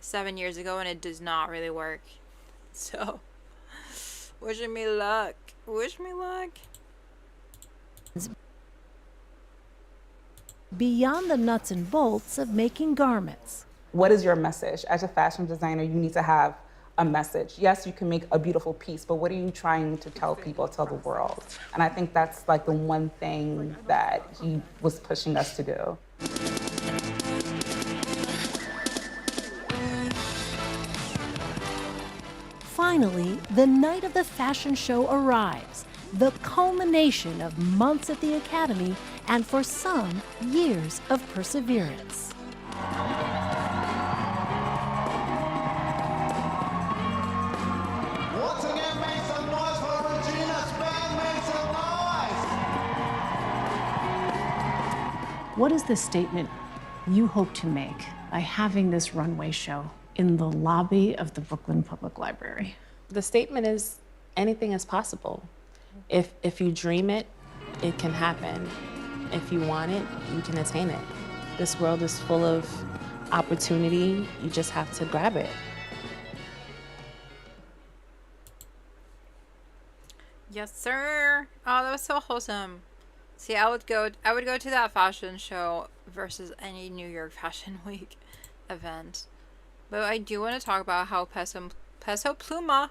7 years ago and it does not really work. So, wishing me luck. Wish me luck. Beyond the nuts and bolts of making garments. What is your message? As a fashion designer, you need to have a message. Yes, you can make a beautiful piece, but what are you trying to tell people, tell the world? And I think that's like the one thing that he was pushing us to do. Finally, the night of the fashion show arrives, the culmination of months at the Academy and for some, years of perseverance. Once again, make some noise for Regina's band. Make some noise. What is the statement you hope to make by having this runway show in the lobby of the Brooklyn Public Library? The statement is anything is possible. If you dream it, it can happen. If you want it, you can attain it. This world is full of opportunity. You just have to grab it. Yes, sir. Oh, that was so wholesome. See, I would go to that fashion show versus any New York Fashion Week event. But I do want to talk about how Peso Pluma,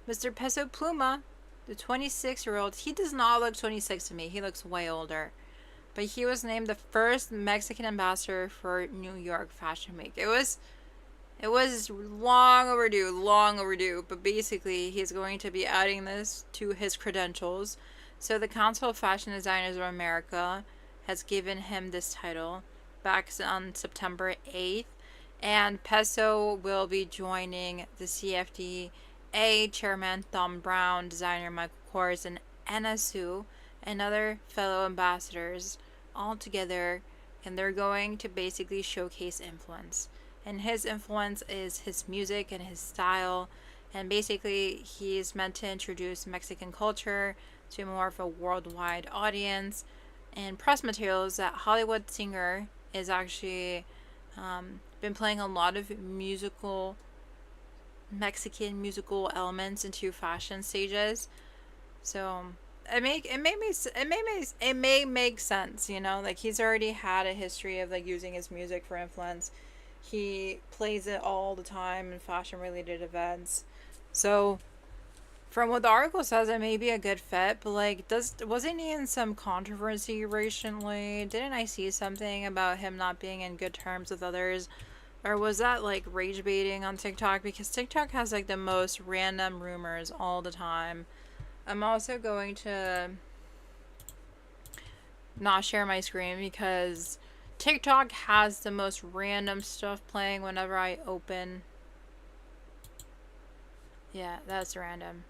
Mr. Peso Pluma, the 26-year-old, he does not look 26 to me. He looks way older. But he was named the first Mexican ambassador for New York Fashion Week. It was long overdue, but basically he's going to be adding this to his credentials. So the Council of Fashion Designers of America has given him this title back on September 8th. And Peso will be joining the CFDA chairman Thom Browne, designer Michael Kors, and Anna Sue, and other fellow ambassadors all together, and they're going to basically showcase influence. And his influence is his music and his style, and basically he's meant to introduce Mexican culture to more of a worldwide audience. And press materials, that Hollywood singer is actually been playing a lot of Mexican musical elements into fashion stages, so it may make sense, you know, like he's already had a history of like using his music for influence. He plays it all the time in fashion related events, so from what the article says, it may be a good fit. But like, wasn't he in some controversy recently? Didn't I see something about him not being in good terms with others? Or was that like rage baiting on TikTok? Because TikTok has like the most random rumors all the time. I'm also going to not share my screen because TikTok has the most random stuff playing whenever I open. Yeah, that's random.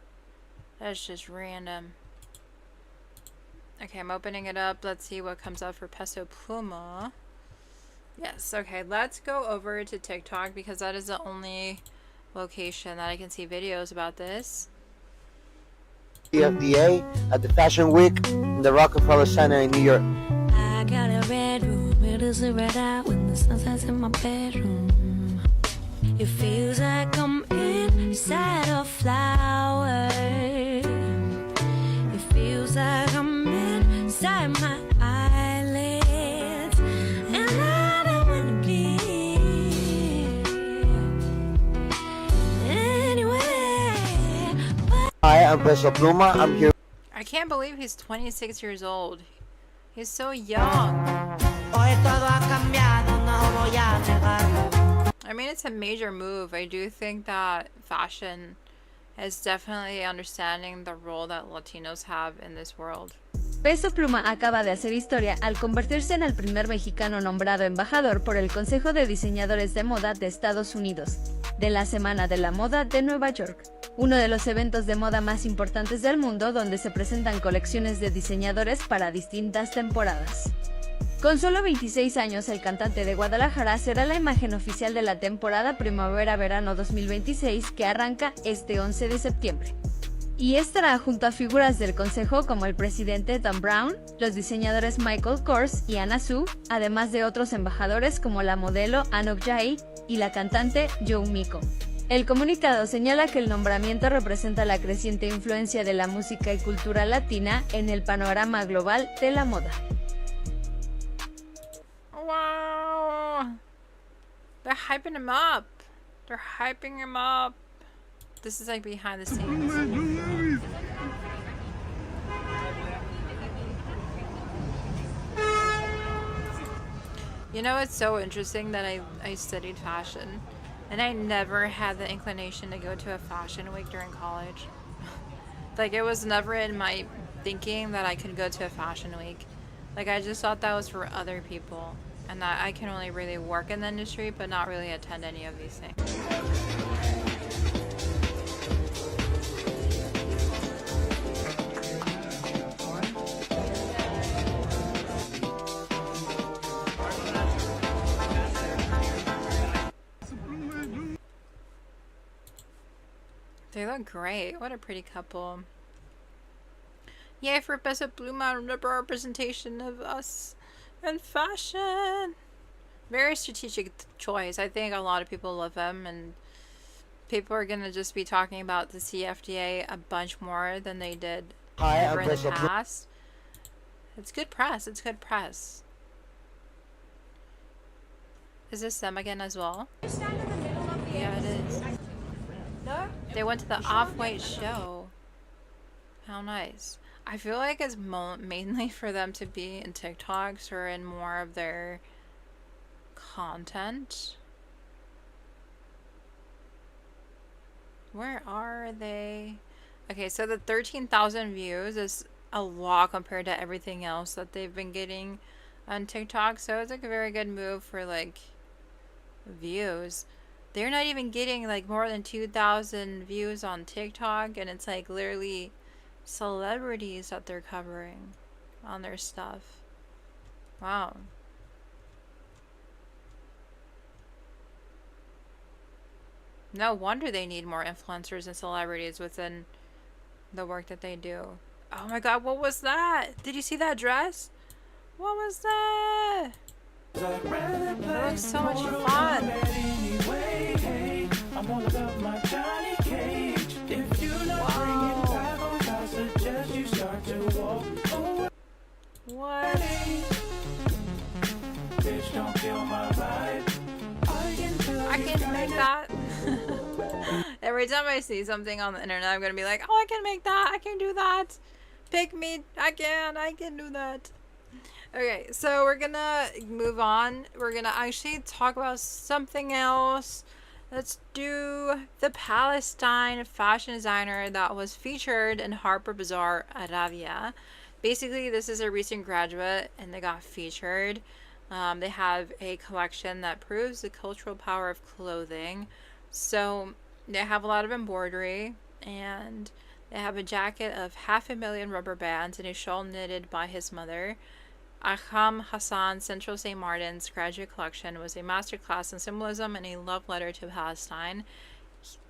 That's just random. Okay, I'm opening it up. Let's see what comes up for Peso Pluma. Yes, okay, let's go over to TikTok because that is the only location that I can see videos about this. CFDA at the Fashion Week in the Rockefeller Center in New York. I got a red room, it is a red out when the sun sets in my bedroom. It feels like I'm inside a flower. It feels like I'm inside my eyelids. And I don't I'm Peso Pluma. I'm here. I can't believe he's 26 years old. He's so young. I mean, it's a major move. I do think that fashion is definitely understanding the role that Latinos have in this world. Peso Pluma acaba de hacer historia al convertirse en el primer mexicano nombrado embajador por el Consejo de Diseñadores de Moda de Estados Unidos, de la Semana de la Moda de Nueva York, uno de los eventos de moda más importantes del mundo donde se presentan colecciones de diseñadores para distintas temporadas. Con solo 26 años, el cantante de Guadalajara será la imagen oficial de la temporada Primavera-Verano 2026 que arranca este 11 de septiembre. Y estará junto a figuras del consejo como el presidente Tom Brown, los diseñadores Michael Kors y Anna Sue, además de otros embajadores como la modelo Anok Jai y la cantante Joe Miko. El comunicado señala que el nombramiento representa la creciente influencia de la música y cultura latina en el panorama global de la moda. Wow! They're hyping him up! They're hyping him up! This is like behind the scenes. You know, it's so interesting that I studied fashion and I never had the inclination to go to a fashion week during college. Like, it was never in my thinking that I could go to a fashion week. Like, I just thought that was for other people and that I can only really work in the industry but not really attend any of these things. They look great. What a pretty couple. Yay for Peso Pluma, representation of us in fashion. Very strategic choice. I think a lot of people love him, and people are gonna just be talking about the CFDA a bunch more than they did ever in the past. It's good press. It's good press. Is this them again as well? Yeah, it is. No? They went to the Off-White show. How nice. I feel like it's mainly for them to be in TikToks or in more of their content. Where are they? Okay, so the 13,000 views is a lot compared to everything else that they've been getting on TikTok. So it's like a very good move for like views. They're not even getting like more than 2,000 views on TikTok, and it's like literally celebrities that they're covering on their stuff. Wow. No wonder they need more influencers and celebrities within the work that they do. Oh my god, what was that? Did you see that dress? What was that? That looks so much fun. What? I can make that. Every time I see something on the internet, I'm gonna be like, oh, I can make that. I can do that. Pick me. I can do that. Okay, so we're gonna move on. We're gonna actually talk about something else. Let's do the Palestine fashion designer that was featured in Harper Bazaar Arabia. Basically, this is a recent graduate and they got featured. They have a collection that proves the cultural power of clothing. So they have a lot of embroidery, and they have a jacket of 500,000 rubber bands and a shawl knitted by his mother. Ayham Hassan Central St. Martin's graduate collection was a masterclass in symbolism and a love letter to Palestine.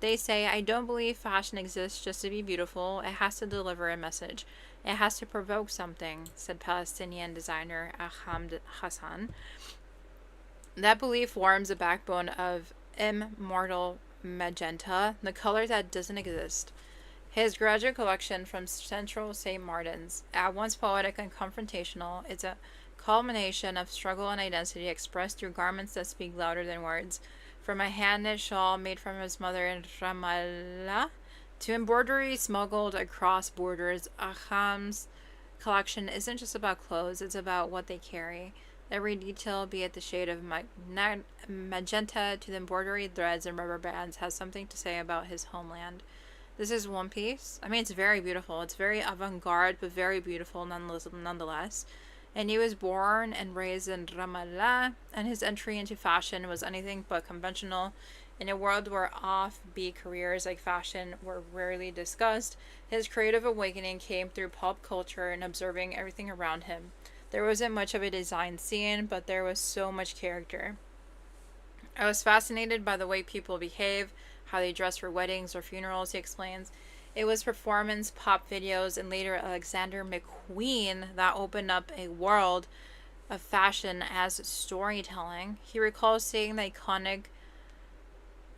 They say, I don't believe fashion exists just to be beautiful. It has to deliver a message. It has to provoke something, said Palestinian designer Ayham Hassan. That belief forms the backbone of immortal magenta, the color that doesn't exist. His graduate collection from Central St. Martin's, at once poetic and confrontational, it's a culmination of struggle and identity expressed through garments that speak louder than words. From a hand-knit shawl made from his mother in Ramallah To embroidery smuggled across borders, Ayham's collection isn't just about clothes, it's about what they carry. Every detail, be it the shade of magenta to the embroidery threads and rubber bands, has something to say about his homeland. This is one piece. I mean, it's very beautiful. It's very avant-garde, but very beautiful nonetheless. And he was born and raised in Ramallah, and his entry into fashion was anything but conventional. In a world where offbeat careers like fashion were rarely discussed, his creative awakening came through pop culture and observing everything around him. There wasn't much of a design scene, but there was so much character. I was fascinated by the way people behave, how they dress for weddings or funerals, he explains. It was performance, pop videos, and later Alexander McQueen that opened up a world of fashion as storytelling. He recalls seeing the iconic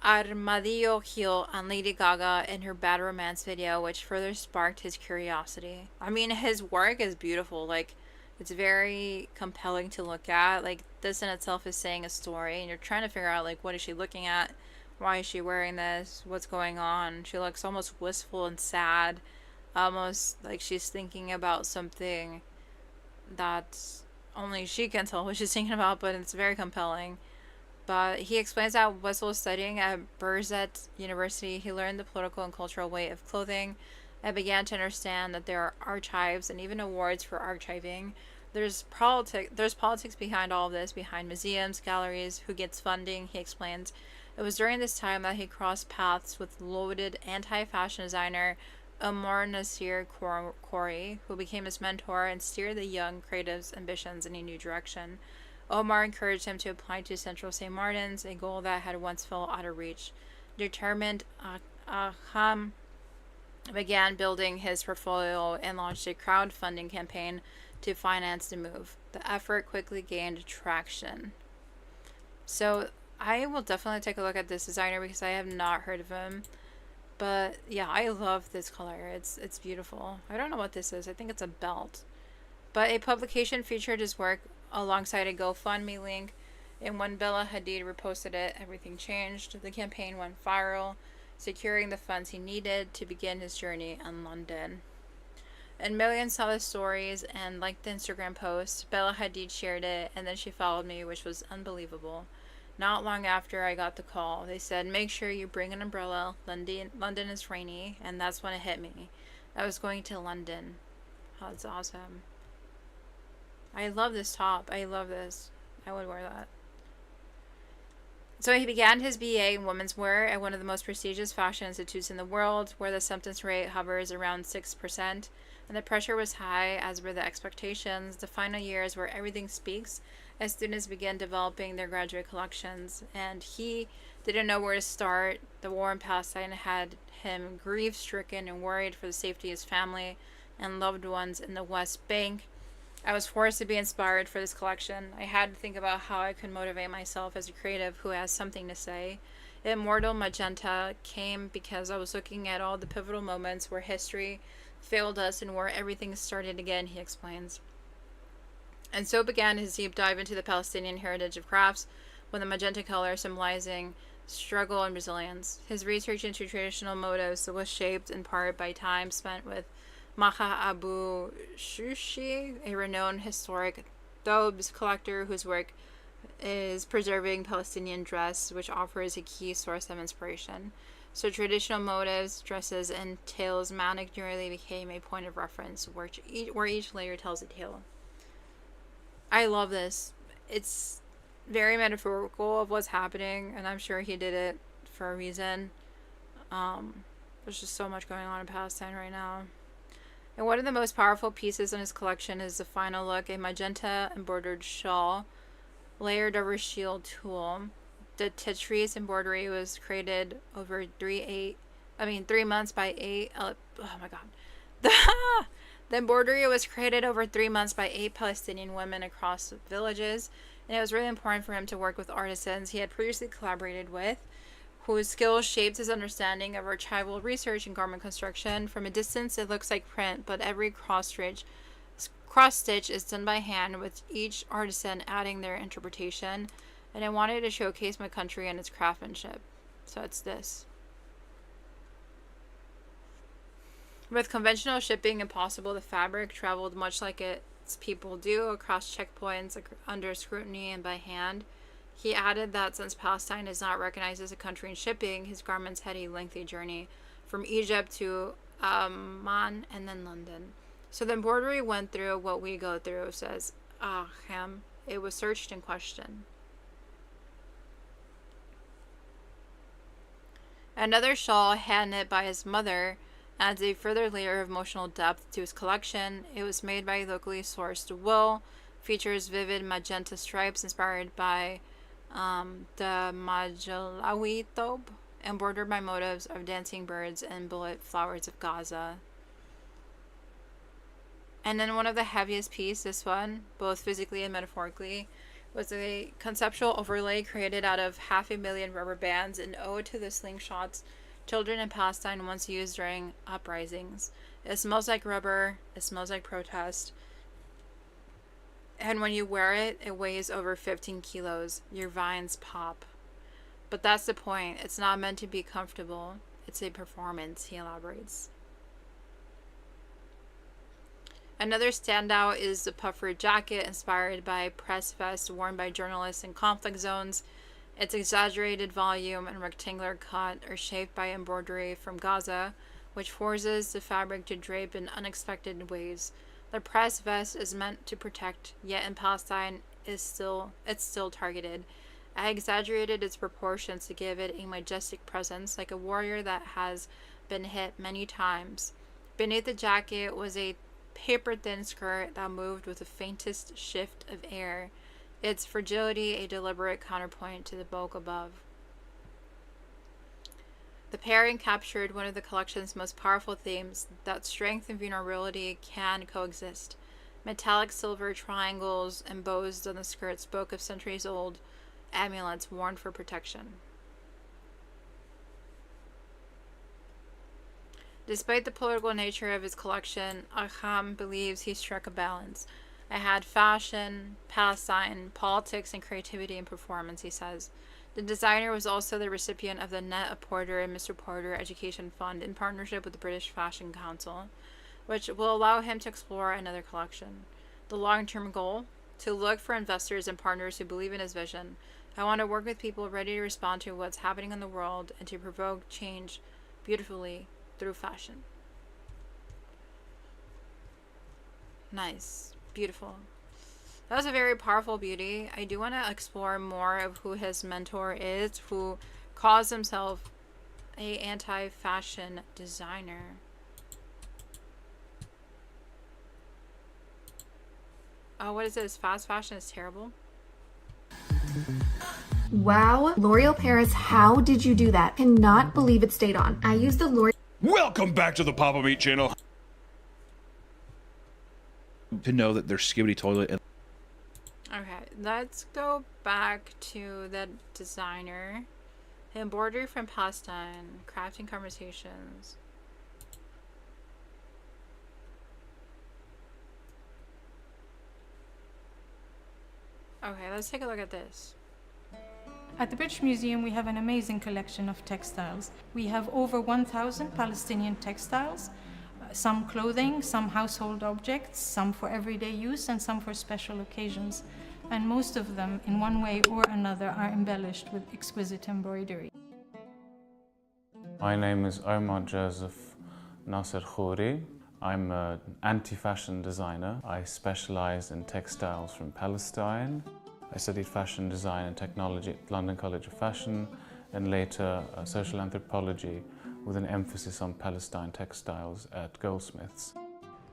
Armadillo heel on Lady Gaga in her Bad Romance video, which further sparked his curiosity. I mean, his work is beautiful. Like, it's very compelling to look at. Like, this in itself is saying a story, and you're trying to figure out, like, what is she looking at? Why is she wearing this? What's going on? She looks almost wistful and sad. Almost like she's thinking about something that only she can tell what she's thinking about, but it's very compelling. But he explains that while studying at Birzeit University, he learned the political and cultural weight of clothing and began to understand that there are archives and even awards for archiving. There's politics behind all of this, behind museums, galleries, who gets funding, he explains. It was during this time that he crossed paths with loaded anti-fashion designer Omar Nasir Khoury, who became his mentor and steered the young creative's ambitions in a new direction. Omar encouraged him to apply to Central St. Martin's, a goal that had once felt out of reach. Determined, Ayham began building his portfolio and launched a crowdfunding campaign to finance the move. The effort quickly gained traction. So I will definitely take a look at this designer because I have not heard of him. But yeah, I love this color. It's beautiful. I don't know what this is. I think it's a belt. But a publication featured his work alongside a GoFundMe link, and when Bella Hadid reposted it, everything changed. The campaign went viral, securing the funds he needed to begin his journey in London. And millions saw the stories and liked the Instagram post. Bella Hadid shared it, and then she followed me, which was unbelievable. Not long after I got the call, they said, make sure you bring an umbrella. London is rainy, and that's when it hit me. I was going to London. Oh, that's awesome. I love this top. I love this. I would wear that. So he began his BA in women's wear at one of the most prestigious fashion institutes in the world, where the acceptance rate hovers around 6%, and the pressure was high, as were the expectations. The final years where everything speaks, as students began developing their graduate collections, and he didn't know where to start. The war in Palestine had him grief-stricken and worried for the safety of his family and loved ones in the West Bank. I was forced to be inspired for this collection. I had to think about how I could motivate myself as a creative who has something to say. Immortal Magenta came because I was looking at all the pivotal moments where history failed us and where everything started again, he explains. And so began his deep dive into the Palestinian heritage of crafts, with the magenta color symbolizing struggle and resilience. His research into traditional motifs was shaped in part by time spent with Maha Abu Shushi, a renowned historic Thobes collector whose work is preserving Palestinian dress, which offers a key source of inspiration. So traditional motifs, dresses, and tales manic nearly became a point of reference where each layer tells a tale. I love this. It's very metaphorical of what's happening, and I'm sure he did it for a reason. There's just so much going on in Palestine right now. And one of the most powerful pieces in his collection is the final look, a magenta embroidered shawl layered over shield tulle. The Tetris embroidery was created over 3 months by 8. Oh my god. The embroidery was created over 3 months by 8 Palestinian women across villages, and it was really important for him to work with artisans he had previously collaborated with, whose skills shaped his understanding of archival research and garment construction. From a distance, it looks like print, but every cross-stitch is done by hand, with each artisan adding their interpretation, and I wanted to showcase my country and its craftsmanship. So it's this. With conventional shipping impossible, the fabric traveled much like its people do, across checkpoints, under scrutiny, and by hand. He added that since Palestine is not recognized as a country in shipping, his garments had a lengthy journey from Egypt to Amman and then London. So the embroidery went through what we go through, says Ayham. It was searched and questioned. Another shawl, hand knit by his mother, adds a further layer of emotional depth to his collection. It was made by locally sourced wool, features vivid magenta stripes inspired by the Majalawi thobe, embroidered by motifs of dancing birds and bullet flowers of Gaza. And then one of the heaviest pieces, this one, both physically and metaphorically, was a conceptual overlay created out of 500,000 rubber bands, an ode to the slingshots children in Palestine once used during uprisings. It smells like rubber, it smells like protest, and when you wear it, it weighs over 15 kilos. Your vines pop. But that's the point. It's not meant to be comfortable. It's a performance, he elaborates. Another standout is the puffer jacket inspired by press vests worn by journalists in conflict zones. Its exaggerated volume and rectangular cut are shaped by embroidery from Gaza, which forces the fabric to drape in unexpected ways. The press vest is meant to protect, yet in Palestine it's still targeted. I exaggerated its proportions to give it a majestic presence, like a warrior that has been hit many times. Beneath the jacket was a paper-thin skirt that moved with the faintest shift of air, its fragility a deliberate counterpoint to the bulk above. The pairing captured one of the collection's most powerful themes, that strength and vulnerability can coexist. Metallic silver triangles embossed on the skirt spoke of centuries-old amulets worn for protection. Despite the political nature of his collection, Ayham believes he struck a balance. I had fashion, Palestine, politics, and creativity in performance, he says. The designer was also the recipient of the Net Porter and Mr. Porter Education Fund in partnership with the British Fashion Council, which will allow him to explore another collection. The long-term goal? To look for investors and partners who believe in his vision. I want to work with people ready to respond to what's happening in the world and to provoke change beautifully through fashion. Nice. Beautiful. That was a very powerful beauty. I do want to explore more of who his mentor is, who calls himself a anti-fashion designer. Oh, what is this? Fast fashion is terrible? Wow, L'Oreal Paris, how did you do that? Cannot believe it stayed on. I used the L'Oreal. Welcome back to the Papa Meat channel. To know that there's skibbity toilet and Okay, let's go back to the designer. Embroidery from Palestine, crafting conversations. Okay, let's take a look at this. At the British Museum, we have an amazing collection of textiles. We have over 1,000 Palestinian textiles, some clothing, some household objects, some for everyday use, and some for special occasions. And most of them, in one way or another, are embellished with exquisite embroidery. My name is Omar Joseph Nasser Khouri. I'm an anti-fashion designer. I specialize in textiles from Palestine. I studied fashion design and technology at London College of Fashion, and later social anthropology with an emphasis on Palestine textiles at Goldsmiths.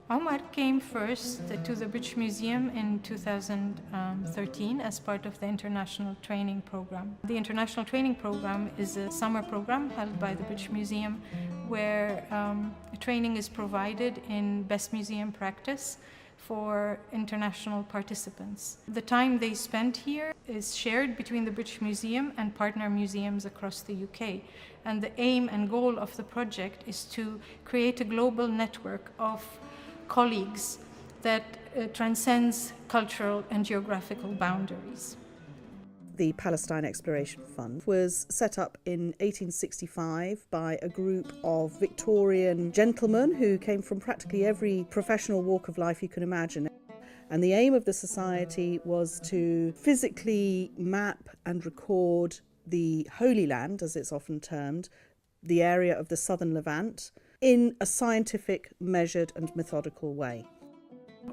Omar came first to the British Museum in 2013 as part of the International Training Program. The International Training Program is a summer program held by the British Museum where training is provided in best museum practice for international participants. The time they spend here is shared between the British Museum and partner museums across the UK. And the aim and goal of the project is to create a global network of colleagues that transcends cultural and geographical boundaries. the Palestine Exploration Fund was set up in 1865 by a group of Victorian gentlemen who came from practically every professional walk of life you can imagine. And the aim of the society was to physically map and record the Holy Land, as it's often termed, the area of the southern Levant, in a scientific, measured and methodical way.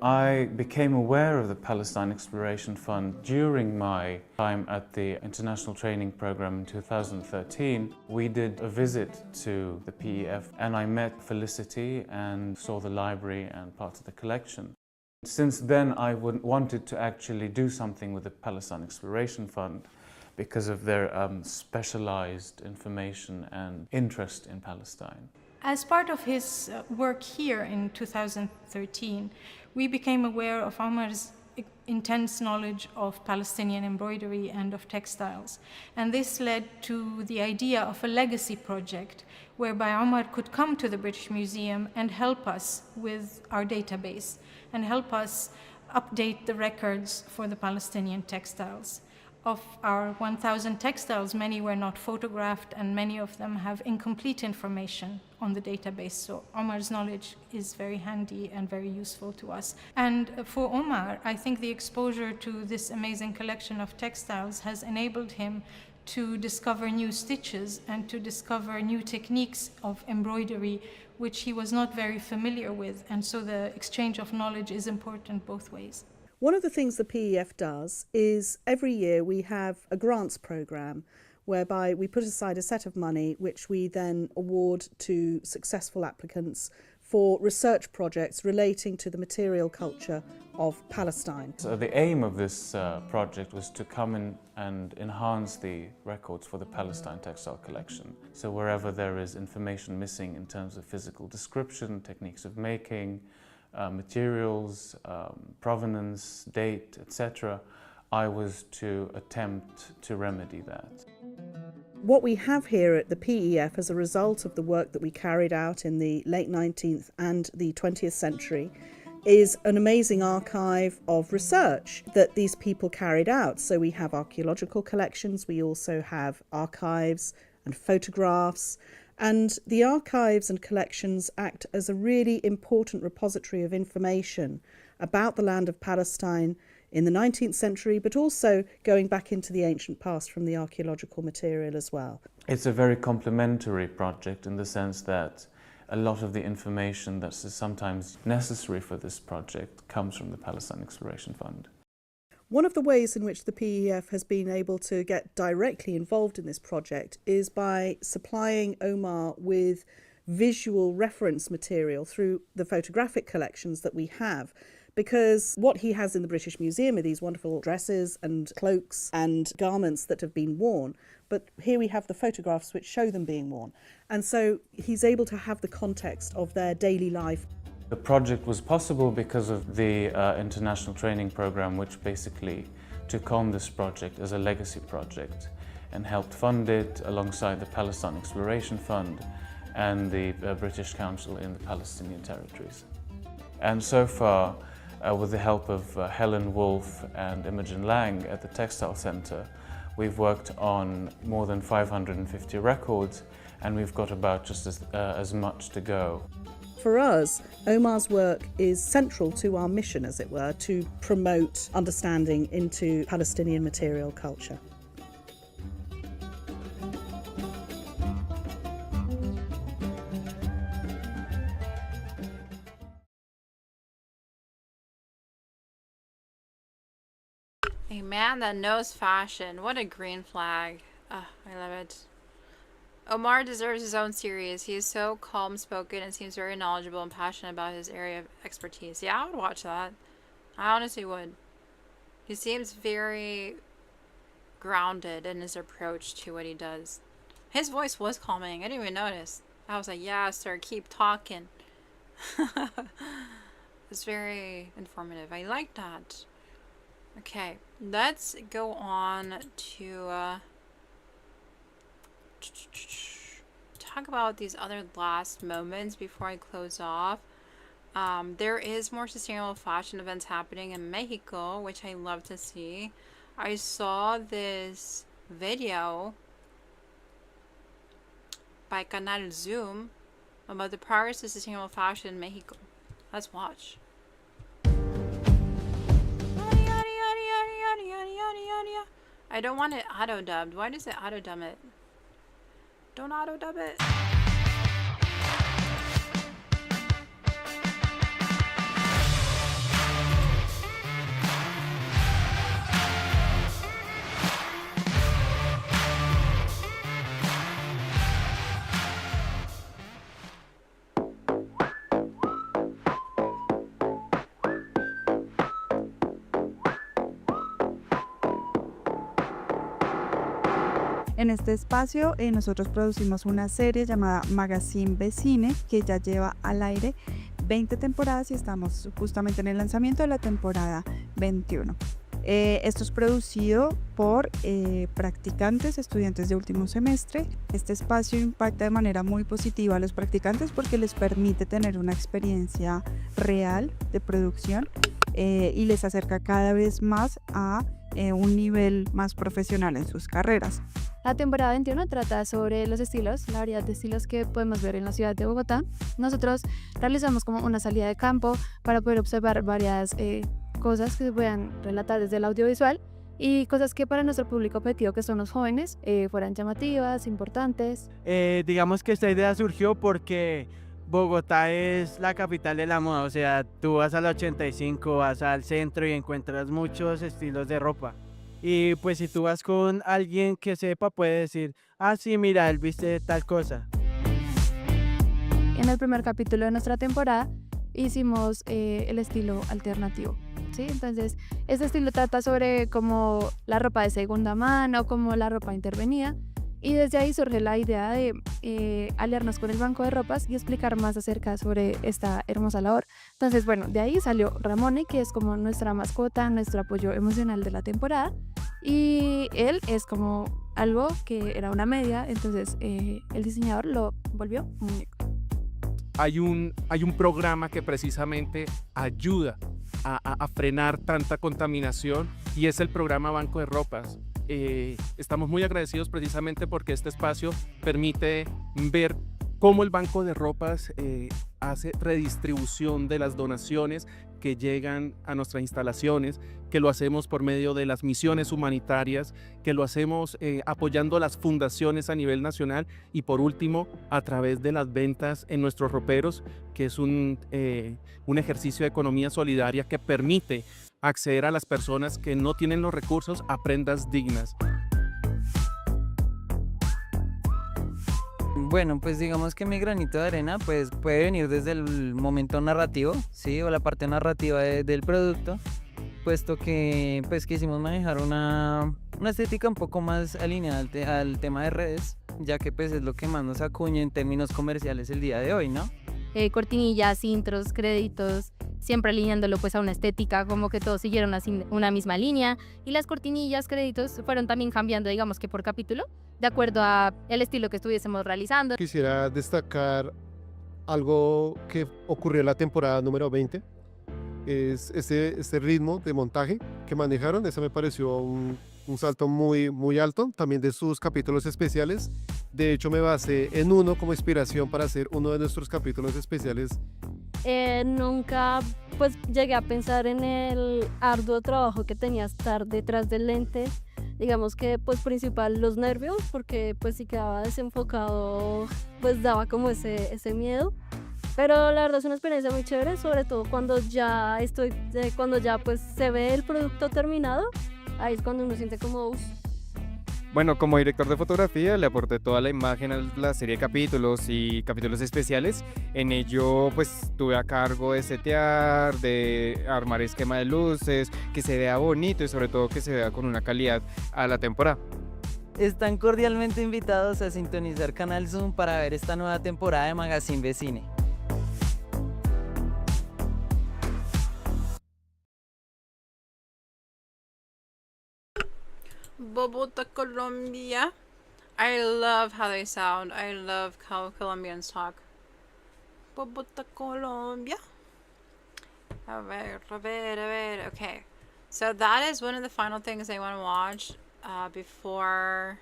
I became aware of the Palestine Exploration Fund during my time at the International Training Program in 2013. We did a visit to the PEF and I met Felicity and saw the library and parts of the collection. Since then I wanted to actually do something with the Palestine Exploration Fund because of their specialized information and interest in Palestine. As part of his work here in 2013, we became aware of Omar's intense knowledge of Palestinian embroidery and of textiles. And this led to the idea of a legacy project whereby Omar could come to the British Museum and help us with our database and help us update the records for the Palestinian textiles. Of our 1,000 textiles, many were not photographed and many of them have incomplete information on the database. So Omar's knowledge is very handy and very useful to us. And for Omar, I think the exposure to this amazing collection of textiles has enabled him to discover new stitches and to discover new techniques of embroidery, which he was not very familiar with. And so the exchange of knowledge is important both ways. One of the things the PEF does is every year we have a grants programme whereby we put aside a set of money which we then award to successful applicants for research projects relating to the material culture of Palestine. So the aim of this project was to come in and enhance the records for the Palestine textile collection. So wherever there is information missing in terms of physical description, techniques of making, materials, provenance, date, etc., I was to attempt to remedy that. What we have here at the PEF as a result of the work that we carried out in the late 19th and the 20th century is an amazing archive of research that these people carried out. So we have archaeological collections, we also have archives and photographs, and the archives and collections act as a really important repository of information about the land of Palestine in the 19th century, but also going back into the ancient past from the archaeological material as well. It's a very complementary project in the sense that a lot of the information that is sometimes necessary for this project comes from the Palestine Exploration Fund. One of the ways in which the PEF has been able to get directly involved in this project is by supplying Omar with visual reference material through the photographic collections that we have. Because what he has in the British Museum are these wonderful dresses and cloaks and garments that have been worn, but here we have the photographs which show them being worn. And so he's able to have the context of their daily life. The project was possible because of the International Training Program, which basically took on this project as a legacy project and helped fund it alongside the Palestine Exploration Fund and the British Council in the Palestinian territories. And so far, with the help of Helen Wolf and Imogen Lang at the Textile Centre, we've worked on more than 550 records and we've got about just as much to go. For us, Omar's work is central to our mission, as it were, to promote understanding into Palestinian material culture. A man that knows fashion. What a green flag. Oh, I love it. Omar deserves his own series. He is so calm-spoken and seems very knowledgeable and passionate about his area of expertise. Yeah, I would watch that. I honestly would. He seems very grounded in his approach to what he does. His voice was calming. I didn't even notice. I was like, yeah, sir, keep talking. It's very informative. I like that. Okay, let's go on to talk about these other last moments before I close off. There is more sustainable fashion events happening in Mexico, which I love to see. I saw this video by Canal Zoom about the progress of sustainable fashion in Mexico. Let's watch. I don't want it auto-dubbed. Why does it auto-dub it? Don't auto-dub it. En este espacio nosotros producimos una serie llamada Magazine Vecine que ya lleva al aire 20 temporadas y estamos justamente en el lanzamiento de la temporada 21. Esto es producido por practicantes, estudiantes de último semestre. Este espacio impacta de manera muy positiva a los practicantes porque les permite tener una experiencia real de producción y les acerca cada vez más a un nivel más profesional en sus carreras. La temporada 21 trata sobre los estilos, la variedad de estilos que podemos ver en la ciudad de Bogotá. Nosotros realizamos como una salida de campo para poder observar varias cosas que se puedan relatar desde el audiovisual y cosas que para nuestro público objetivo, que son los jóvenes, fueran llamativas, importantes. Digamos que esta idea surgió porque Bogotá es la capital de la moda, o sea, tú vas al 85, vas al centro y encuentras muchos estilos de ropa. Y pues si tú vas con alguien que sepa, puede decir, ah, sí, mira, él viste tal cosa. En el primer capítulo de nuestra temporada hicimos el estilo alternativo, ¿sí? Entonces, este estilo trata sobre como la ropa de segunda mano, como la ropa intervenida. Y desde ahí surge la idea de aliarnos con el banco de ropas y explicar más acerca sobre esta hermosa labor. Entonces, bueno, de ahí salió Ramone, que es como nuestra mascota, nuestro apoyo emocional de la temporada. Y él es como algo que era una media, entonces el diseñador lo volvió único. Hay un programa que precisamente ayuda a frenar tanta contaminación y es el programa Banco de Ropas. Estamos muy agradecidos precisamente porque este espacio permite ver cómo el Banco de Ropas hace redistribución de las donaciones que llegan a nuestras instalaciones, que lo hacemos por medio de las misiones humanitarias, que lo hacemos apoyando las fundaciones a nivel nacional y por último a través de las ventas en nuestros roperos, que es un ejercicio de economía solidaria que permite acceder a las personas que no tienen los recursos a prendas dignas. Bueno, pues digamos que mi granito de arena pues puede venir desde el momento narrativo, ¿sí? O la parte narrativa del producto, puesto que pues quisimos manejar una estética un poco más alineada al tema de redes, ya que pues es lo que más nos acuña en términos comerciales el día de hoy, ¿no? Cortinillas, intros, créditos, siempre alineándolo pues a una estética, como que todos siguieron una misma línea, y las cortinillas, créditos fueron también cambiando, digamos que por capítulo, de acuerdo a el estilo que estuviésemos realizando. Quisiera destacar algo que ocurrió en la temporada número 20, es este ritmo de montaje que manejaron. Eso me pareció un salto muy alto, también de sus capítulos especiales. De hecho, me basé en uno como inspiración para hacer uno de nuestros capítulos especiales. Nunca pues llegué a pensar en el arduo trabajo que tenía estar detrás del lente. Digamos que pues principal los nervios, porque pues si quedaba desenfocado pues daba como ese miedo. Pero la verdad es una experiencia muy chévere, sobre todo cuando ya pues se ve el producto terminado. Ahí es cuando uno siente como Bueno, como director de fotografía le aporté toda la imagen a la serie de capítulos y capítulos especiales. En ello pues tuve a cargo de setear, de armar esquema de luces, que se vea bonito y sobre todo que se vea con una calidad a la temporada. Están cordialmente invitados a sintonizar Canal Zoom para ver esta nueva temporada de Magazine Vecine. Bogotá, Colombia. I love how they sound. I love how Colombians talk. Bogotá, Colombia. A ver. Okay. So that is one of the final things I want to watch before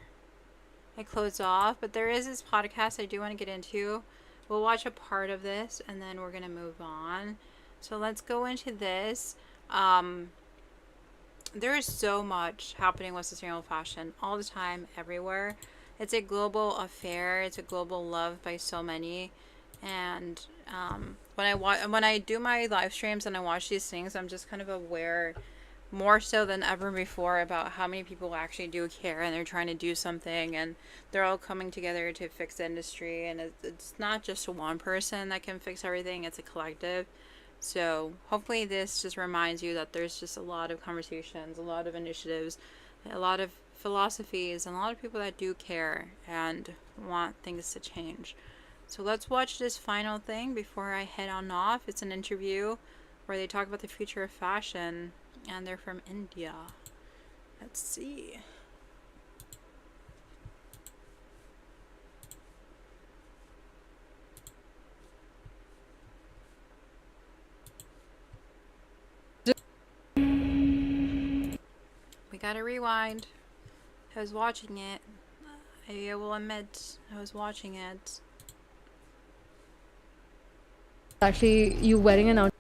I close off. But there is this podcast I do want to get into. We'll watch a part of this and then we're going to move on. So let's go into this. There is so much happening with sustainable fashion all the time, everywhere. It's a global affair. It's a global love by so many. And when I do my live streams and I watch these things, I'm just kind of aware more so than ever before about how many people actually do care and they're trying to do something and they're all coming together to fix the industry. And it's not just one person that can fix everything, it's a collective. So hopefully this just reminds you that there's just a lot of conversations, a lot of initiatives, a lot of philosophies, and a lot of people that do care and want things to change. So let's watch this final thing before I head on off. It's an interview where they talk about the future of fashion, and they're from India. Let's see. We gotta rewind. I was watching it. I will admit, I was watching it. Actually, you wearing an outfit.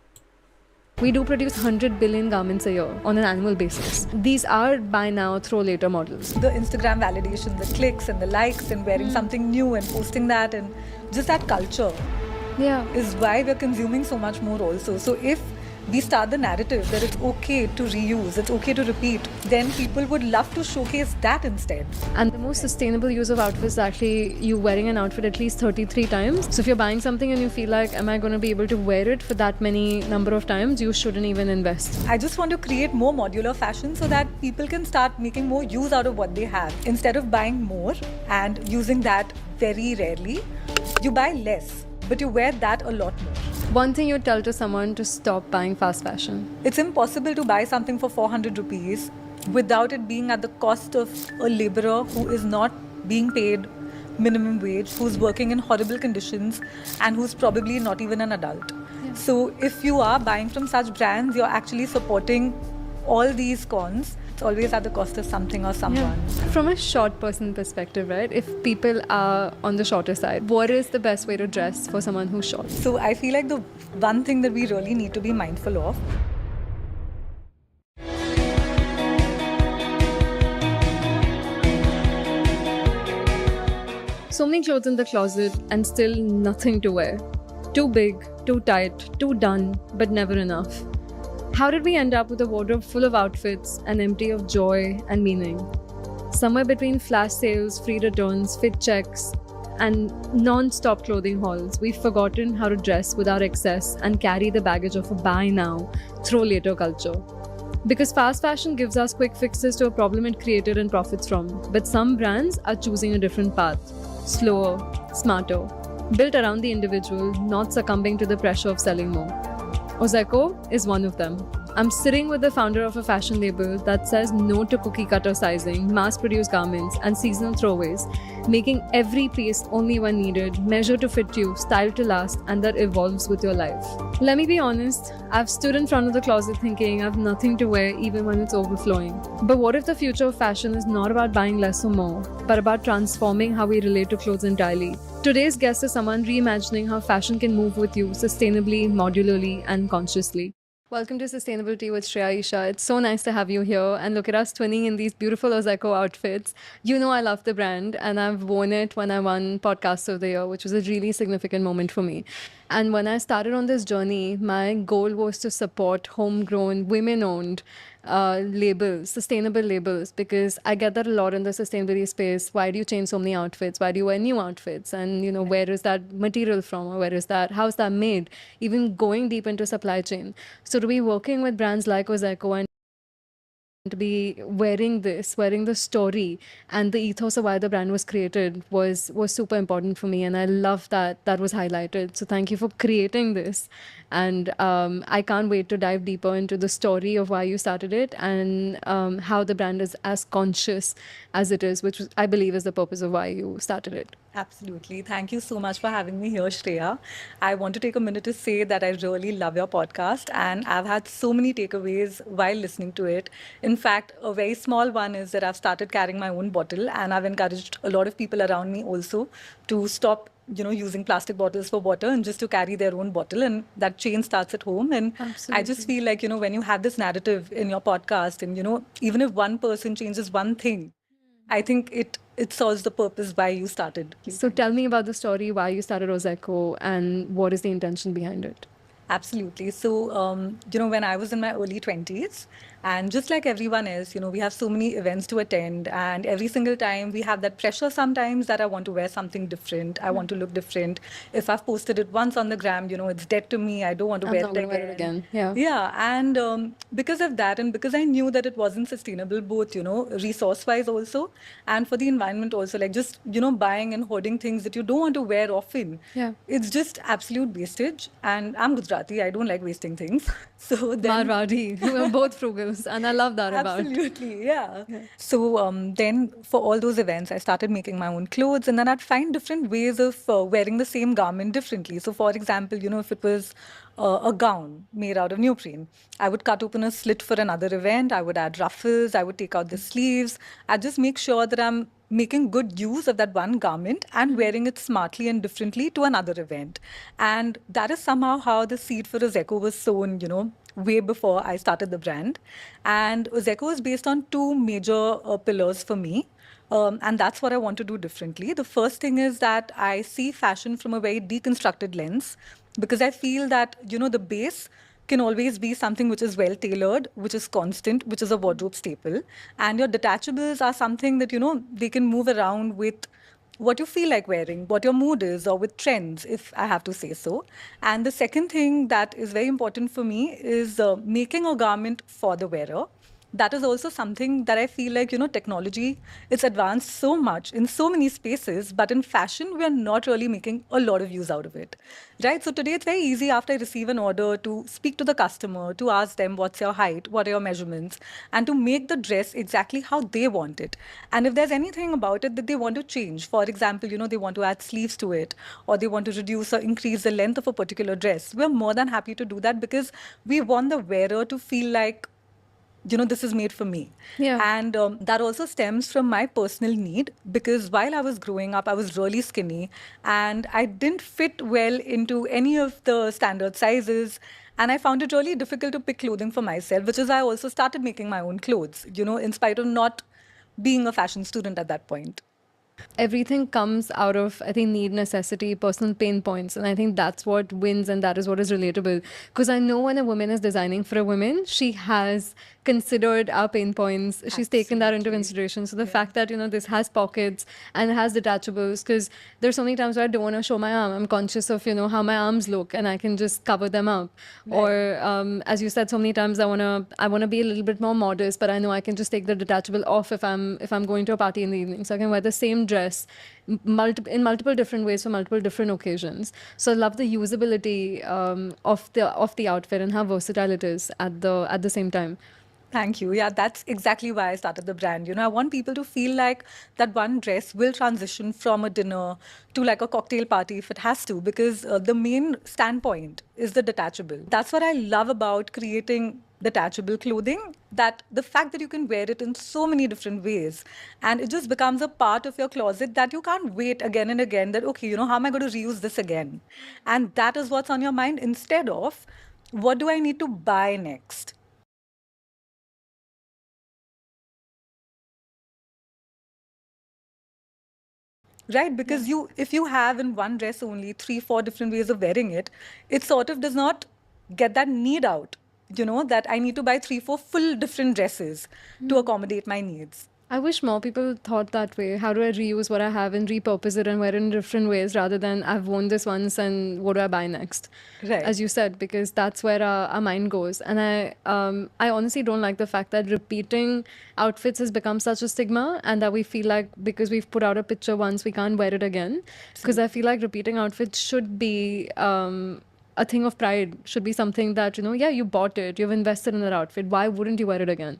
We do produce 100 billion garments a year on an annual basis. These are buy now, throw later models. The Instagram validation, the clicks and the likes and wearing something new and posting that, and just that culture is why we're consuming so much more also. So if we start the narrative that it's okay to reuse, it's okay to repeat, then people would love to showcase that instead. And the most sustainable use of outfits is actually you wearing an outfit at least 33 times. So if you're buying something and you feel like, am I going to be able to wear it for that many number of times, you shouldn't even invest. I just want to create more modular fashion so that people can start making more use out of what they have. Instead of buying more and using that very rarely, you buy less, but you wear that a lot more. One thing you tell to someone to stop buying fast fashion. It's impossible to buy something for 400 rupees without it being at the cost of a laborer who is not being paid minimum wage, who's working in horrible conditions and who's probably not even an adult. So if you are buying from such brands, you're actually supporting all these cons. It's always at the cost of something or someone. From a short person perspective, right? If people are on the shorter side, what is the best way to dress for someone who's short? So I feel like the one thing that we really need to be mindful of so many clothes in the closet and still nothing to wear. Too big, too tight, too done, but never enough. How did we end up with a wardrobe full of outfits and empty of joy and meaning? Somewhere between flash sales, free returns, fit checks, and non-stop clothing hauls, we've forgotten how to dress without excess and carry the baggage of a buy now, throw later culture. Because fast fashion gives us quick fixes to a problem it created and profits from, but some brands are choosing a different path, slower, smarter, built around the individual, not succumbing to the pressure of selling more. Ozeqo is one of them. I'm sitting with the founder of a fashion label that says no to cookie cutter sizing, mass-produced garments, and seasonal throwaways, making every piece only when needed, measured to fit you, styled to last, and that evolves with your life. Let me be honest, I've stood in front of the closet thinking I have nothing to wear even when it's overflowing. But what if the future of fashion is not about buying less or more, but about transforming how we relate to clothes entirely? Today's guest is someone reimagining how fashion can move with you sustainably, modularly, and consciously. Welcome to Sustainability with Shreya. It's so nice to have you here, and look at us twinning in these beautiful Ozeqo outfits. You know I love the brand, and I've worn it when I won Podcast of the Year, which was a really significant moment for me. And when I started on this journey, my goal was to support homegrown, women-owned labels, sustainable labels, because I get that a lot in the sustainability space. Why do you change so many outfits? Why do you wear new outfits? And, you know, where is that material from? Or where is that? How's that made? Even going deep into supply chain. So to be working with brands like Ozeqo and to be wearing the story and the ethos of why the brand was created was super important for me, and I love that was highlighted. So thank you for creating this, and I can't wait to dive deeper into the story of why you started it and how the brand is as conscious as it is, which I believe is the purpose of why you started it. Absolutely. Thank you so much for having me here, Shreya. I want to take a minute to say that I really love your podcast and I've had so many takeaways while listening to it. In fact, a very small one is that I've started carrying my own bottle and I've encouraged a lot of people around me also to stop using plastic bottles for water and just to carry their own bottle, and that change starts at home. And I just feel like when you have this narrative in your podcast and even if one person changes one thing, I think it serves the purpose why you started. So tell me about the story, why you started Ozeqo, and what is the intention behind it? Absolutely. So, when I was in my early 20s, and just like everyone else, we have so many events to attend, and every single time we have that pressure sometimes that I want to wear something different, I want to look different. If I've posted it once on the gram, it's dead to me. I don't want to I'm wear not it gonna again. wear it again. Yeah. Yeah, and because of that, and because I knew that it wasn't sustainable, both resource-wise also, and for the environment also, like just buying and hoarding things that you don't want to wear often. Yeah. It's just absolute wastage. And I'm Gujarati. I don't like wasting things. So then Marwadi. We're both frugals, and I love that about. absolutely, yeah. So then for all those events, I started making my own clothes, and then I'd find different ways of wearing the same garment differently. So for example, if it was a gown made out of neoprene, I would cut open a slit for another event. I would add ruffles. I would take out the sleeves. I'd just make sure that I'm making good use of that one garment and wearing it smartly and differently to another event. And that is somehow how the seed for Ozeqo was sown, way before I started the brand. And Ozeqo is based on two major pillars for me. And that's what I want to do differently. The first thing is that I see fashion from a very deconstructed lens, because I feel that, the base can always be something which is well tailored, which is constant, which is a wardrobe staple. And your detachables are something that, they can move around with what you feel like wearing, what your mood is, or with trends, if I have to say so. And the second thing that is very important for me is making a garment for the wearer. That is also something that I feel like, technology, it's advanced so much in so many spaces, but in fashion, we're not really making a lot of use out of it, right? So today it's very easy after I receive an order to speak to the customer, to ask them what's your height, what are your measurements, and to make the dress exactly how they want it. And if there's anything about it that they want to change, for example, they want to add sleeves to it, or they want to reduce or increase the length of a particular dress, we're more than happy to do that, because we want the wearer to feel like, this is made for me. Yeah. And that also stems from my personal need, because while I was growing up, I was really skinny and I didn't fit well into any of the standard sizes. And I found it really difficult to pick clothing for myself, which is why I also started making my own clothes, in spite of not being a fashion student at that point. Everything comes out of, I think, need, necessity, personal pain points. And I think that's what wins and that is what is relatable. Because I know when a woman is designing for a woman, she has considered our pain points. She's taken that into consideration. So the fact that, this has pockets and has detachables, because there's so many times where I don't want to show my arm. I'm conscious of, how my arms look and I can just cover them up. Right. Or as you said, so many times I want to be a little bit more modest, but I know I can just take the detachable off if I'm going to a party in the evening. So I can wear the same dress in multiple different ways for multiple different occasions. So I love the usability of the outfit and how versatile it is at the same time. Thank you. Yeah, that's exactly why I started the brand. I want people to feel like that one dress will transition from a dinner to like a cocktail party if it has to, because the main standpoint is the detachable. That's what I love about creating detachable clothing, that the fact that you can wear it in so many different ways, and it just becomes a part of your closet that you can't wait again and again that, okay, how am I going to reuse this again? And that is what's on your mind, instead of what do I need to buy next? Right, because if you have in one dress only 3-4 different ways of wearing it, it sort of does not get that need out, that I need to buy 3-4 full different dresses to accommodate my needs. I wish more people thought that way. How do I reuse what I have and repurpose it and wear it in different ways, rather than I've worn this once and what do I buy next? Right. As you said, because that's where our mind goes. And I honestly don't like the fact that repeating outfits has become such a stigma, and that we feel like because we've put out a picture once, we can't wear it again. Because I feel like repeating outfits should be a thing of pride, should be something that, you bought it, you've invested in that outfit. Why wouldn't you wear it again?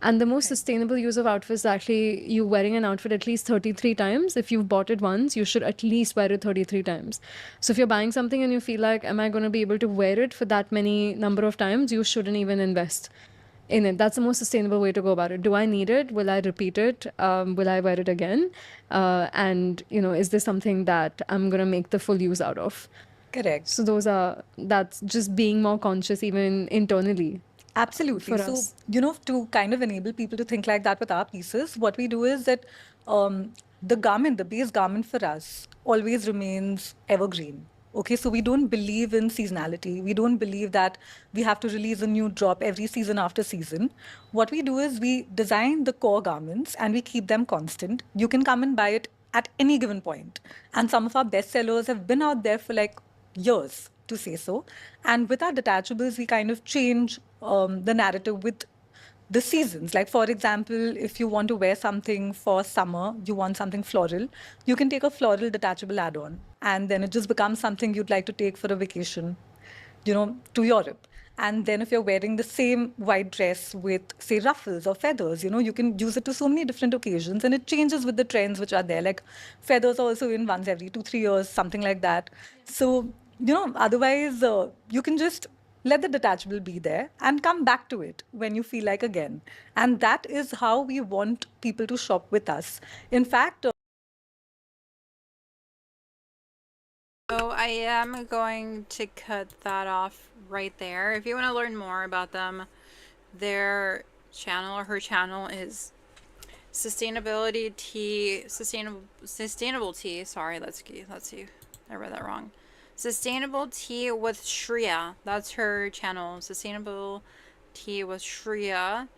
And the most sustainable use of outfits is actually you wearing an outfit at least 33 times. If you've bought it once, you should at least wear it 33 times. So if you're buying something and you feel like, am I going to be able to wear it for that many number of times, you shouldn't even invest in it. That's the most sustainable way to go about it. Do I need it? Will I repeat it? Will I wear it again? And, is this something that I'm going to make the full use out of? Correct. So that's just being more conscious even internally. Absolutely. For So, us. to kind of enable people to think like that with our pieces, what we do is that the base garment for us always remains evergreen. Okay, so we don't believe in seasonality. We don't believe that we have to release a new drop every season after season. What we do is we design the core garments and we keep them constant. You can come and buy it at any given point. And some of our best sellers have been out there for like years, to say so. And with our detachables, we kind of change the narrative with the seasons. Like, for example, if you want to wear something for summer, you want something floral, you can take a floral detachable add-on. And then it just becomes something you'd like to take for a vacation, to Europe. And then if you're wearing the same white dress with, say, ruffles or feathers, you can use it to so many different occasions. And it changes with the trends which are there. Like feathers are also in once every 2-3 years, something like that. So, otherwise, you can just let the detachable be there and come back to it when you feel like again. And that is how we want people to shop with us. In fact, So I am going to cut that off right there. If you want to learn more about them, their channel or her channel is sustainable tea. Sorry, let's see. I read that wrong. Sustainable Tea with Shreya. That's her channel. Sustainable Tea with Shreya.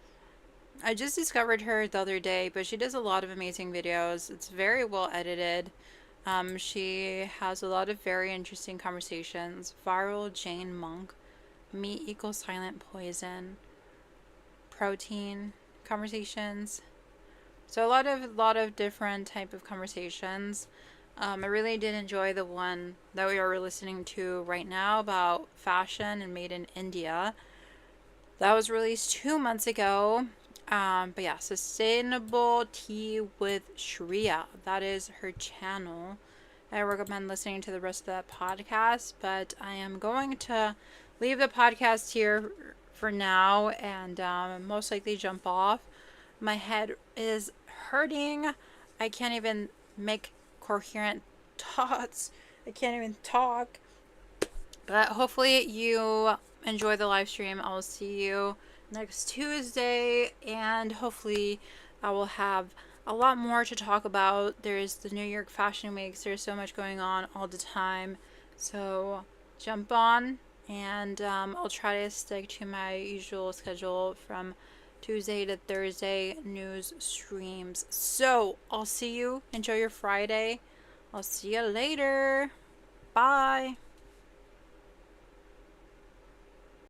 I just discovered her the other day, but she does a lot of amazing videos. It's very well edited. She has a lot of very interesting conversations. Viral Jane Monk, meat equals silent poison, protein conversations. So a lot of different type of conversations. I really did enjoy the one that we are listening to right now about fashion and made in India. That was released 2 months ago. But yeah, Sustainable Tea with Shreya. That is her channel. I recommend listening to the rest of that podcast, but I am going to leave the podcast here for now and most likely jump off. My head is hurting. I can't even make coherent thoughts. I can't even talk. But hopefully you enjoy the live stream. I will see you next Tuesday, and hopefully I will have a lot more to talk about. There's the New York Fashion Weeks. There's so much going on all the time. So jump on, and I'll try to stick to my usual schedule from Tuesday to Thursday news streams. So I'll see you. Enjoy your Friday. I'll see you later. Bye.